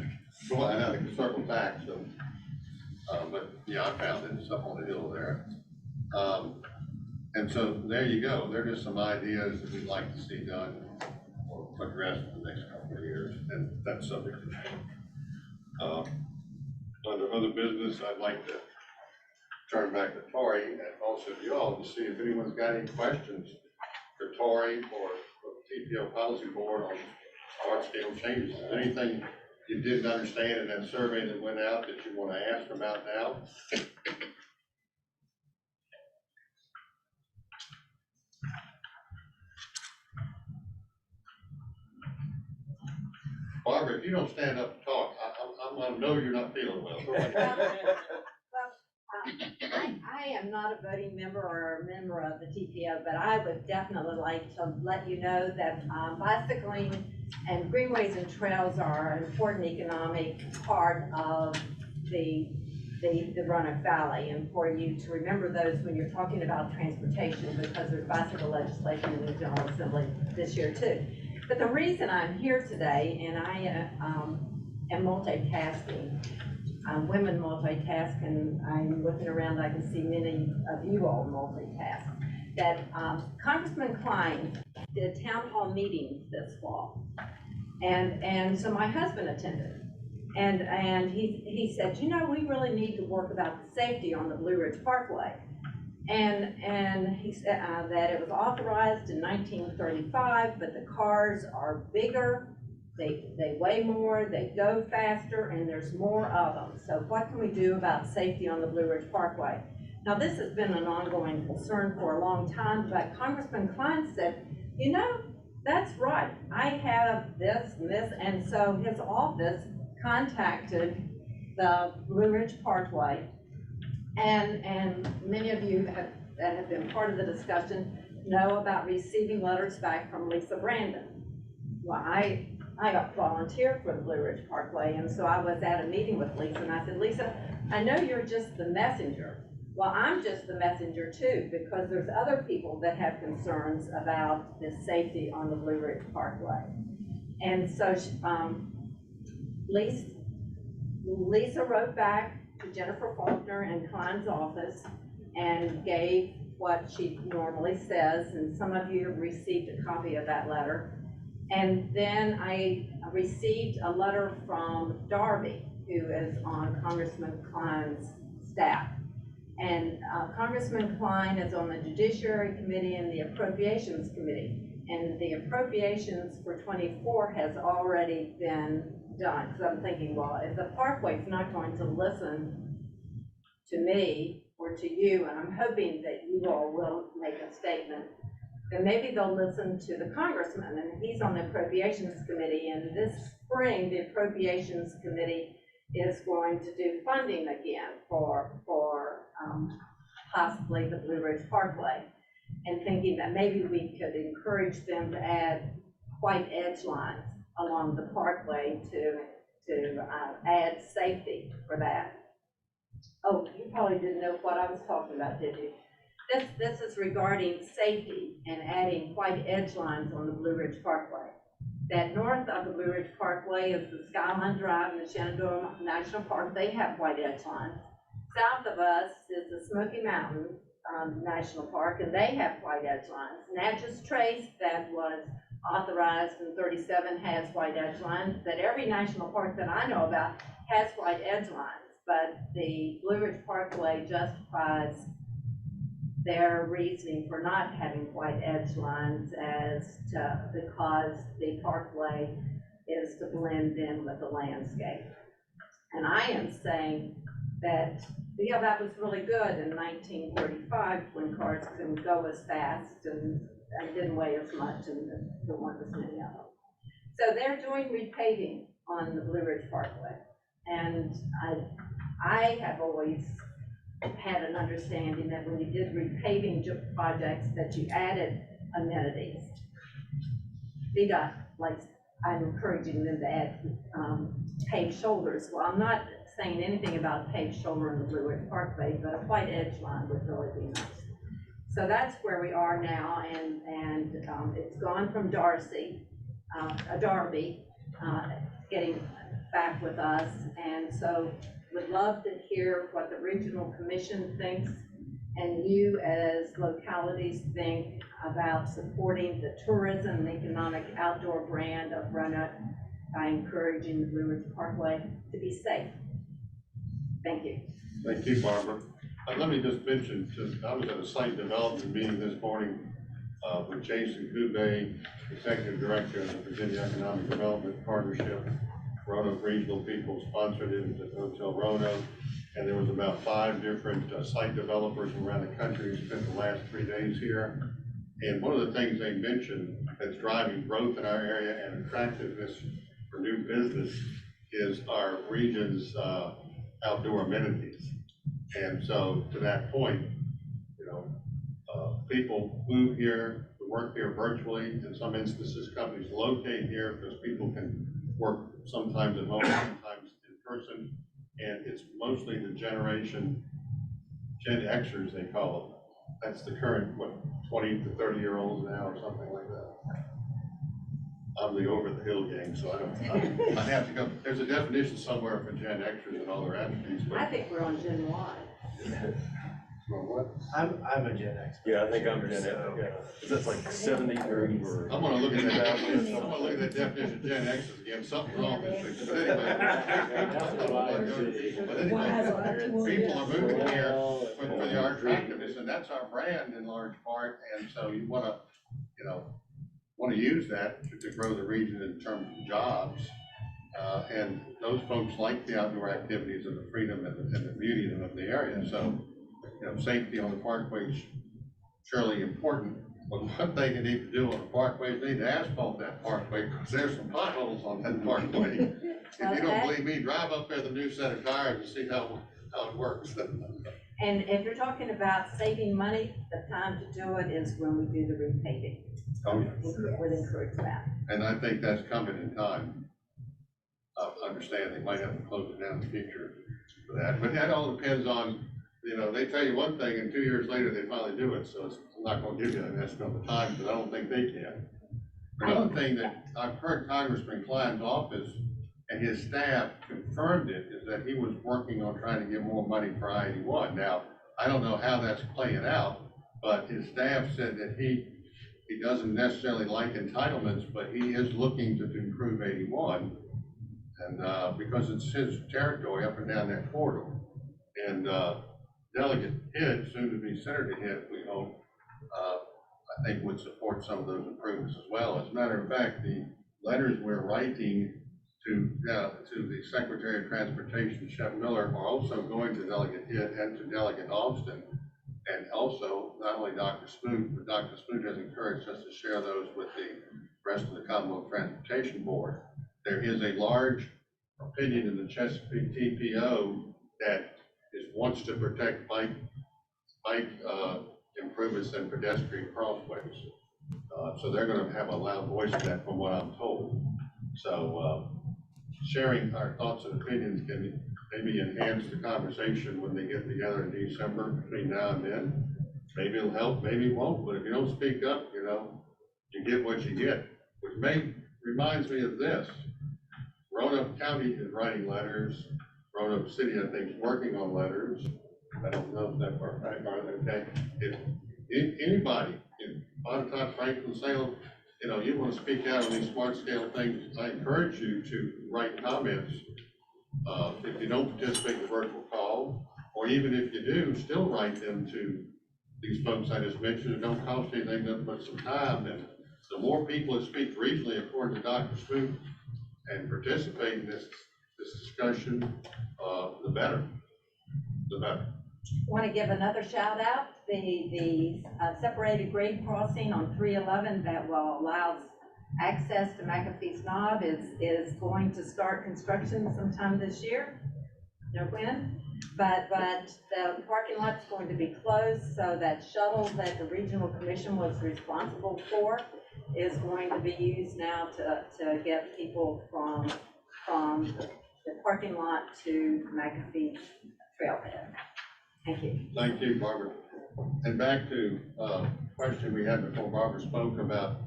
out of circle back, so. But yeah, I found it, it's up on the hill there. And so there you go, there are just some ideas that we'd like to see done or addressed in the next couple of years, and that's subject to change. Under other business, I'd like to turn back to Tori and also you all to see if anyone's got any questions for Tori or the TPO policy board on large scale changes. Is there anything you didn't understand in that survey that went out that you want to ask about now? Barbara, if you don't stand up and talk, I'm gonna know you're not feeling well. Go ahead. I am not a voting member or a member of the TPO, but I would definitely like to let you know that bicycling and greenways and trails are an important economic part of the Roanoke Valley, and for you to remember those when you're talking about transportation, because there's bicycle legislation in the General Assembly this year too. But the reason I'm here today, and I am multitasking, women multitask, and I'm looking around, I can see many of you all multitask, that Congressman Klein did town hall meetings this fall. And so my husband attended. And he said, we really need to work about the safety on the Blue Ridge Parkway. And he said that it was authorized in 1935, but the cars are bigger, they weigh more, they go faster, and there's more of them. So what can we do about safety on the Blue Ridge Parkway? Now, this has been an ongoing concern for a long time, but Congressman Klein said, that's right, I have this and this, and so his office contacted the Blue Ridge Parkway, and many of you that have been part of the discussion know about receiving letters back from Lisa Brandon. Well, I got volunteered for the Blue Ridge Parkway, and so I was at a meeting with Lisa, and I said, Lisa, I know you're just the messenger. Well, I'm just the messenger too, because there's other people that have concerns about the safety on the Blue Ridge Parkway. And so Lisa wrote back to Jennifer Faulkner and Klein's office and gave what she normally says, and some of you have received a copy of that letter. And then I received a letter from Darby, who is on Congressman Klein's staff. And Congressman Klein is on the Judiciary Committee and the Appropriations Committee. And the appropriations for 24 has already been done. Because I'm thinking, well, if the Parkway's not going to listen to me or to you, and I'm hoping that you all will make a statement, then maybe they'll listen to the congressman, and he's on the Appropriations Committee. And this spring, the Appropriations Committee is going to do funding again for possibly the Blue Ridge Parkway, and thinking that maybe we could encourage them to add white edge lines along the parkway to add safety for that. Oh, you probably didn't know what I was talking about, did you? This is regarding safety and adding white edge lines on the Blue Ridge Parkway. That north of the Blue Ridge Parkway is the Skyline Drive and the Shenandoah National Park. They have white edge lines. South of us is the Smoky Mountain National Park, and they have white edge lines. Natchez Trace, that was authorized in 37, has white edge lines. That every national park that I know about has white edge lines, but the Blue Ridge Parkway justifies their reasoning for not having white edge lines because the parkway is to blend in with the landscape. And I am saying that, yeah, that was really good in 1945 when cars couldn't go as fast and didn't weigh as much and there weren't as many of them. So they're doing repaving on the Blue Ridge Parkway. And I have always had an understanding that when you did repaving projects that you added amenities. VDOT, like, I'm encouraging them to add paved shoulders. Well, I'm not saying anything about paved shoulder in the Blue Ridge Parkway, but a white edge line would really be nice. So that's where we are now, and it's gone from Darby, getting back with us, and so would love to hear what the regional commission thinks and you as localities think about supporting the tourism and economic outdoor brand of Roanoke by encouraging the Blue Ridge Parkway to be safe. Thank you. Thank you, Barbara. Let me just mention, I was at a site development meeting this morning with Jason Gouvet, Executive Director of the Virginia Economic Development Partnership. Roanoke regional people sponsored it at Hotel Roanoke, and there was about 5 different site developers around the country who spent the last 3 days here. And one of the things they mentioned that's driving growth in our area and attractiveness for new business is our region's outdoor amenities. And so to that point, you know, people move here to work here virtually. In some instances, companies locate here because people can work sometimes at home, sometimes in person. And it's mostly the generation Gen Xers, they call them. That's the current, 20 to 30-year-olds now or something like that. I'm the over the hill gang, so I have to go. There's a definition somewhere for Gen Xers and all their attributes. I think we're on Gen Y. Well, what? I'm a Gen X. Yeah, I think I'm Gen X, yeah. That's like 73 or. I'm gonna look at that definition. I'm gonna look at that definition of Gen Xers again. Something's wrong with this thing. But anyway, people are moving here for our attractiveness, and that's our brand in large part. And so you wanna, want to use that to grow the region in terms of jobs. And those folks like the outdoor activities and the freedom and the beauty of the area. So, safety on the parkway is surely important. But one thing you need to do on the parkway is need to asphalt that parkway because there's some potholes on that parkway. If you don't believe me, drive up there with a new set of tires and see how it works. And if you're talking about saving money, the time to do it is when we do the repaving. Oh, yeah. Would encourage that. And I think that's coming in time. I understand they might have to close it down in the future for that, but that all depends on, they tell you one thing and 2 years later they finally do it, so I'm not gonna give you an estimate of the time because I don't think they can. Another thing that I've heard Congressman Klein's office and his staff confirmed it is that he was working on trying to get more money for I-81. Now, I don't know how that's playing out, but his staff said that he doesn't necessarily like entitlements, but he is looking to improve 81. And because it's his territory up and down that corridor. And Delegate Hitt, soon to be Senator Hitt, we hope, I think would support some of those improvements as well. As a matter of fact, the letters we're writing to the Secretary of Transportation, Shep Miller, are also going to Delegate Hitt and to Delegate Austin. And also, not only Dr. Smoot, but Dr. Smoot has encouraged us to share those with the rest of the Commonwealth Transportation Board. There is a large opinion in the Chesapeake TPO that wants to protect bike improvements and pedestrian crossways. So they're going to have a loud voice in that, from what I'm told. So sharing our thoughts and opinions can maybe enhance the conversation when they get together in December between now and then. Maybe it'll help, maybe it won't, but if you don't speak up, you know, you get what you get. Which reminds me of this. Roanoke County is writing letters. Roanoke City, I think, is working on letters. I don't know if that worked, right, Martha? Okay. If anybody, Pontotoc, Franklin, Salem, you know, you want to speak out on these smart scale things, I encourage you to write comments. If you don't participate in the virtual call, or even if you do, still write them to these folks I just mentioned. It don't cost anything but some time. And the more people that speak regionally, according to Dr. Smoot, and participate in this discussion, the better. The better. Want to give another shout out, the separated grade crossing on 311 that will allow access to McAfee's Knob is going to start construction sometime this year. No when, but the parking lot's going to be closed, so that shuttle that the regional commission was responsible for is going to be used now to get people from the parking lot to McAfee Trailhead. Thank you. Thank you, Barbara. And back to question we had before Barbara spoke about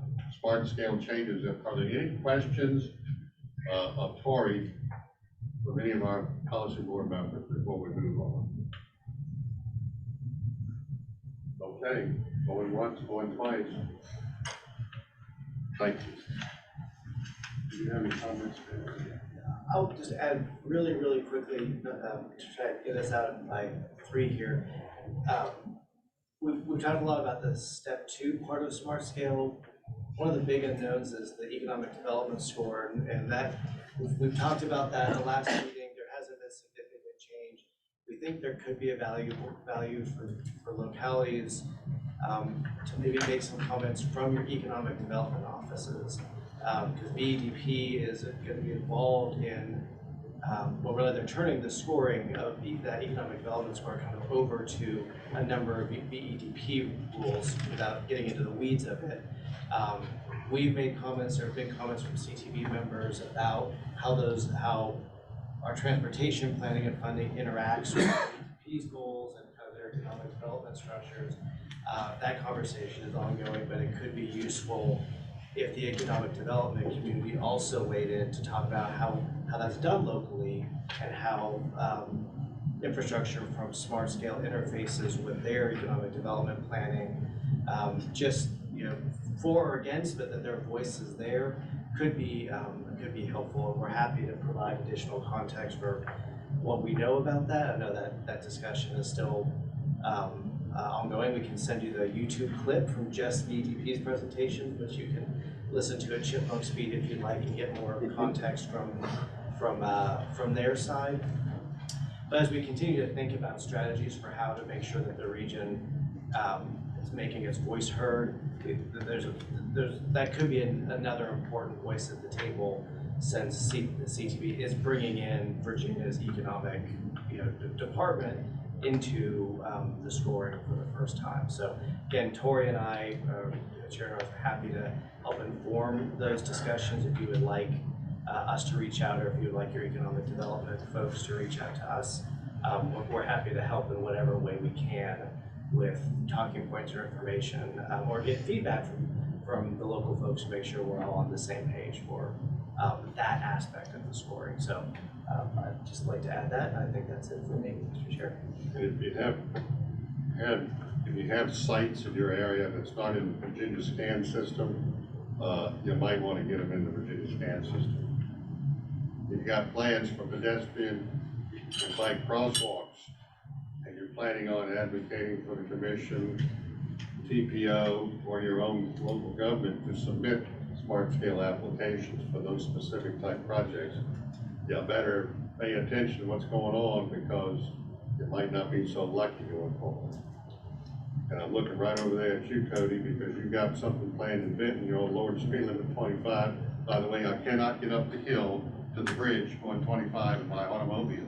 smart scale changes. Are there any questions of Tori from any of our policy board members before we move on? Okay, going once, going twice. Thank you. Do you have any comments? I'll just add really quickly to try to get us out by 3 here. We've talked a lot about the step 2 part of smart scale. One of the big unknowns is the economic development score, and that we've talked about that in the last meeting. There hasn't been significant change. We think there could be a value for localities to maybe make some comments from your economic development offices, because VEDP is going to be involved in, well, really they're turning the scoring of that economic development score kind of over to a number of VEDP rules without getting into the weeds of it. We've made comments, there have been comments from CTV members about how our transportation planning and funding interacts with VEDP's goals and kind of their economic development structures. That conversation is ongoing, but it could be useful if the economic development community also weighed in to talk about how that's done locally and how infrastructure from smart scale interfaces with their economic development planning, just, you know, for or against, but that their voices there could be helpful. And we're happy to provide additional context for what we know about that. I know that discussion is still ongoing. We can send you the YouTube clip from just VEDP's presentation, which you can listen to at chipmunk speed if you'd like and get more context from their side. But as we continue to think about strategies for how to make sure that the region is making its voice heard, that could be another important voice at the table, since the CTV is bringing in Virginia's economic, department into the scoring for the first time. So again, Tori and I, Chair North, are happy to help inform those discussions if you would like us to reach out, or if you would like your economic development folks to reach out to us. We're happy to help in whatever way we can with talking points or information, or get feedback from the local folks to make sure we're all on the same page for that aspect of the scoring. So I'd just like to add that, and I think that's it for me, Mr. Chair. And if you have sites in your area that's not in the Virginia scan system, you might want to get them in the Virginia scan system. If you got plans for pedestrian and bike crosswalks, and you're planning on advocating for the commission, TPO, or your own local government to submit smart scale applications for those specific type projects, you better pay attention to what's going on, because you might not be so lucky going forward. And I'm looking right over there at you, Cody, because you got something planned in Benton. You're on lower speed limit 25. By the way, I cannot get up the hill to the bridge going 25 in my automobile.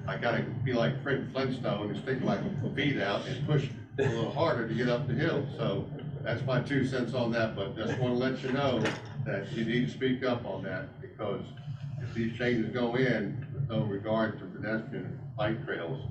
I gotta be like Fred Flintstone and stick my feet out and push a little harder to get up the hill. So that's my 2 cents on that, but just want to let you know that you need to speak up on that, because if these changes go in with no regard to pedestrian bike trails.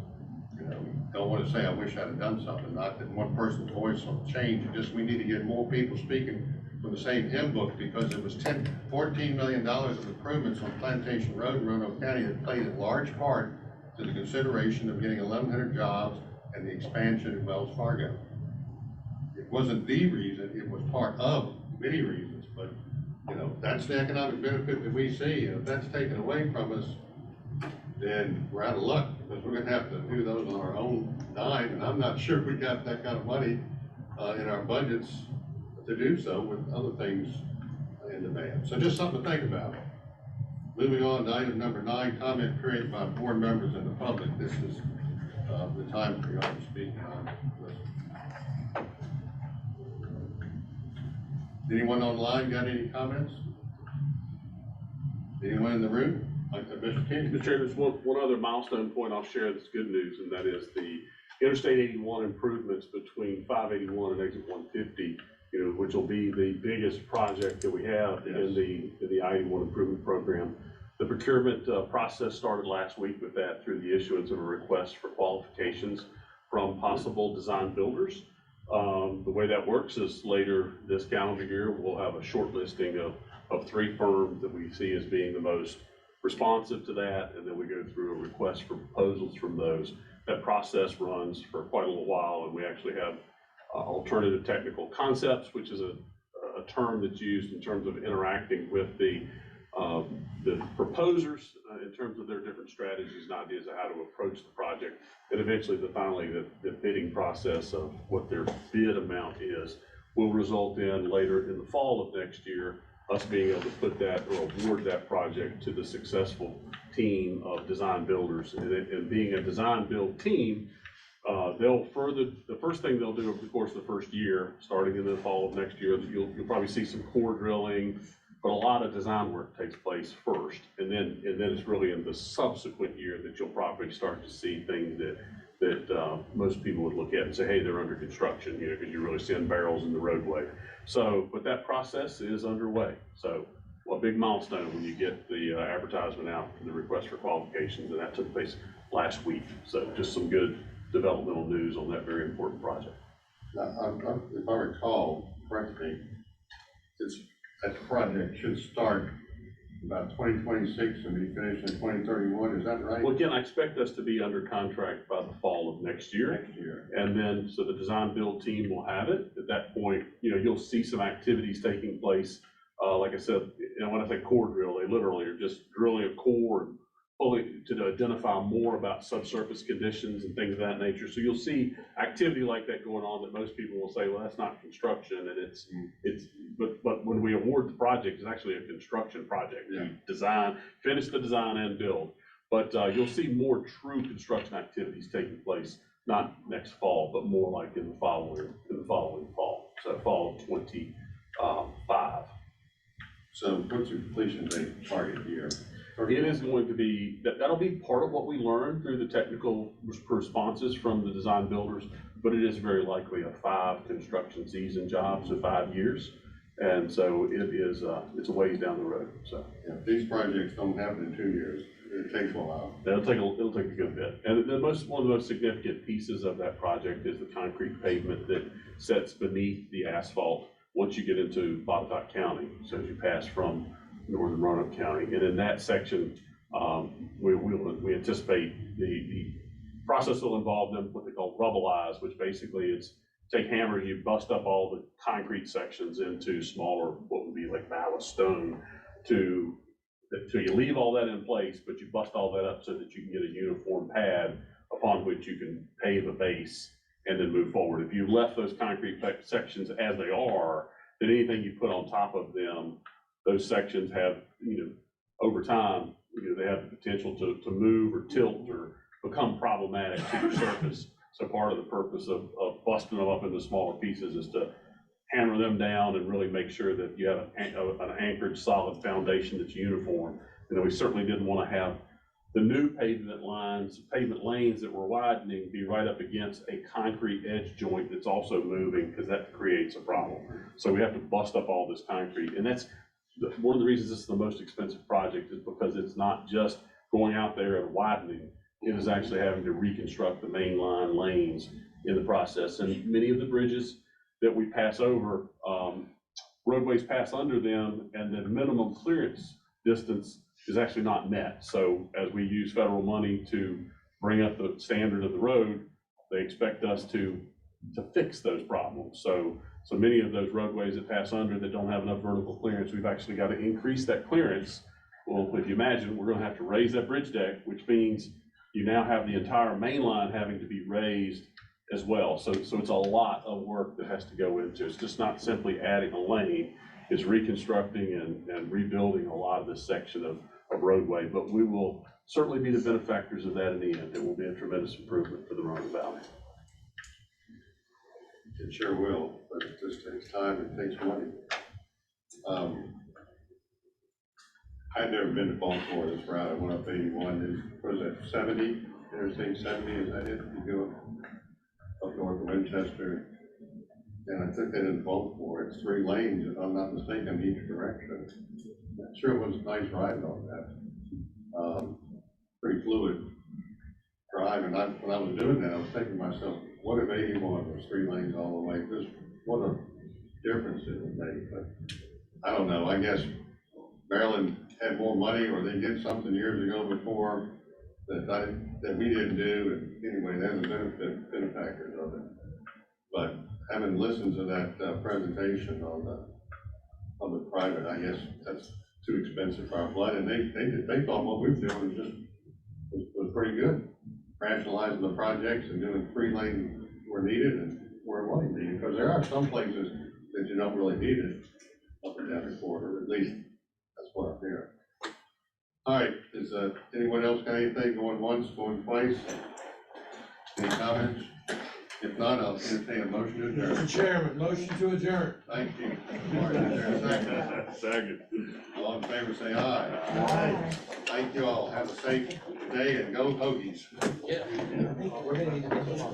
You know, don't want to say I wish I'd have done something, not that one person's voice will change, just we need to get more people speaking from the same hymn book, because it was $14 million of improvements on Plantation Road in Roanoke County that played a large part to the consideration of getting 1,100 jobs and the expansion in Wells Fargo. It wasn't the reason, it was part of many reasons, but you know, that's the economic benefit that we see, and if that's taken away from us, then we're out of luck, because we're gonna have to do those on our own dime, and I'm not sure we got that kind of money in our budgets to do so with other things in demand. So just something to think about. Moving on to item number 9, comment period by board members and the public. This is the time for you all to speak. Anyone online got any comments? Anyone in the room? Mr. King? Mr. Chairman, there's one other milestone point I'll share that's good news, and that is the Interstate 81 improvements between 581 and exit 150, you know, which will be the biggest project that we have in the I-81 improvement program. The procurement process started last week with that through the issuance of a request for qualifications from possible design builders. The way that works is later this calendar year, we'll have a short listing of 3 firms that we see as being the most responsive to that, and then we go through a request for proposals from those. That process runs for quite a little while, and we actually have alternative technical concepts, which is a term that's used in terms of interacting with the proposers in terms of their different strategies and ideas of how to approach the project. And eventually, the bidding process of what their bid amount is will result in later in the fall of next year, us being able to put that or award that project to the successful team of design builders. And being a design build team, the first thing they'll do over the course of the first year, starting in the fall of next year, you'll probably see some core drilling, but a lot of design work takes place first. And then it's really in the subsequent year that you'll probably start to see things that most people would look at and say, hey, they're under construction, you know, because you're really seeing barrels in the roadway. So, but that process is underway. So a big milestone when you get the advertisement out for the request for qualifications, and that took place last week. So just some good developmental news on that very important project. Now, if I recall correctly, that project should start about 2026 and be finished in 2031, is that right? Well, again, I expect us to be under contract by the fall of next year. And then, so the design build team will have it. At that point, you know, you'll see some activities taking place. Like I said, you know, when I say core drill, they literally are just drilling a core and pulling to identify more about subsurface conditions and things of that nature. So you'll see activity like that going on that most people will say, well, that's not construction, and but when we award the project, it's actually a construction project. Yeah. We finish the design and build. But you'll see more true construction activities taking place, not next fall, but more like in the following fall. So fall of 25. So what's your completion date target year? It is going to be, that'll be part of what we learn through the technical responses from the design builders, but it is very likely a 5 construction season job, so 5 years. And so it is, it's a ways down the road, so. Yeah, these projects don't happen in 2 years. It takes a while. It'll take a good bit. And one of the most significant pieces of that project is the concrete pavement that sits beneath the asphalt once you get into Botetourt County. So as you pass from northern Roanoke County, and in that section, we anticipate the process will involve them what they call rubbleize, which basically it's take hammers, you bust up all the concrete sections into smaller, what would be like ballast stone, to you leave all that in place, but you bust all that up so that you can get a uniform pad upon which you can pave a base and then move forward. If you left those concrete sections as they are, then anything you put on top of them, those sections have, you know, over time, you know, they have the potential to move or tilt or become problematic to your surface. So part of the purpose of busting them up into smaller pieces is to hammer them down and really make sure that you have an anchored, solid foundation that's uniform. And then we certainly didn't want to have the new pavement lanes that we're widening be right up against a concrete edge joint that's also moving, because that creates a problem. So we have to bust up all this concrete, and that's one of the reasons this is the most expensive project, is because it's not just going out there and widening. it is actually having to reconstruct the main line lanes in the process. And many of the bridges that we pass over, roadways pass under them, and the minimum clearance distance is actually not met. So as we use federal money to bring up the standard of the road, they expect us to fix those problems. So many of those roadways that pass under that don't have enough vertical clearance, we've actually got to increase that clearance. Well, if you imagine, we're gonna have to raise that bridge deck, which means you now have the entire main line having to be raised as well. So it's a lot of work that has to go into. It's just not simply adding a lane, it's reconstructing and rebuilding a lot of this section of roadway. But we will certainly be the benefactors of that in the end. It will be a tremendous improvement for the Roanoke Valley. It sure will, but it just takes time and takes money. I've never been to Baltimore this route. I went up 81, was that 70? Interstate 70, is that it? You go up north of Winchester. And I took that into Baltimore. It's 3 lanes, if I'm not mistaken, in each direction. Sure was a nice ride on that. Pretty fluid drive. And when I was doing that, I was thinking to myself, what if 81 was 3 lanes all the way? Just what a difference it would make. But I don't know. I guess Maryland had more money, or they did something years ago before that we didn't do. And anyway, they're the benefactors of it. But having listened to that presentation on the public-private, I guess that's too expensive for our blood. And they thought what we were doing was pretty good. Rationalizing the projects and doing 3 lanes where needed and where it wasn't needed. Because there are some places that you don't really need it up and down the corridor. At least that's what I'm hearing. All right, is anyone else got anything going once, going twice? Any comments? If not, I'll entertain a motion to adjourn. Mr. Chairman, motion to adjourn. Thank you. Martin, is there a second? Second. All in favor, say aye. Aye. Thank you all. Have a safe day and go Hokies. Yeah. We're gonna need to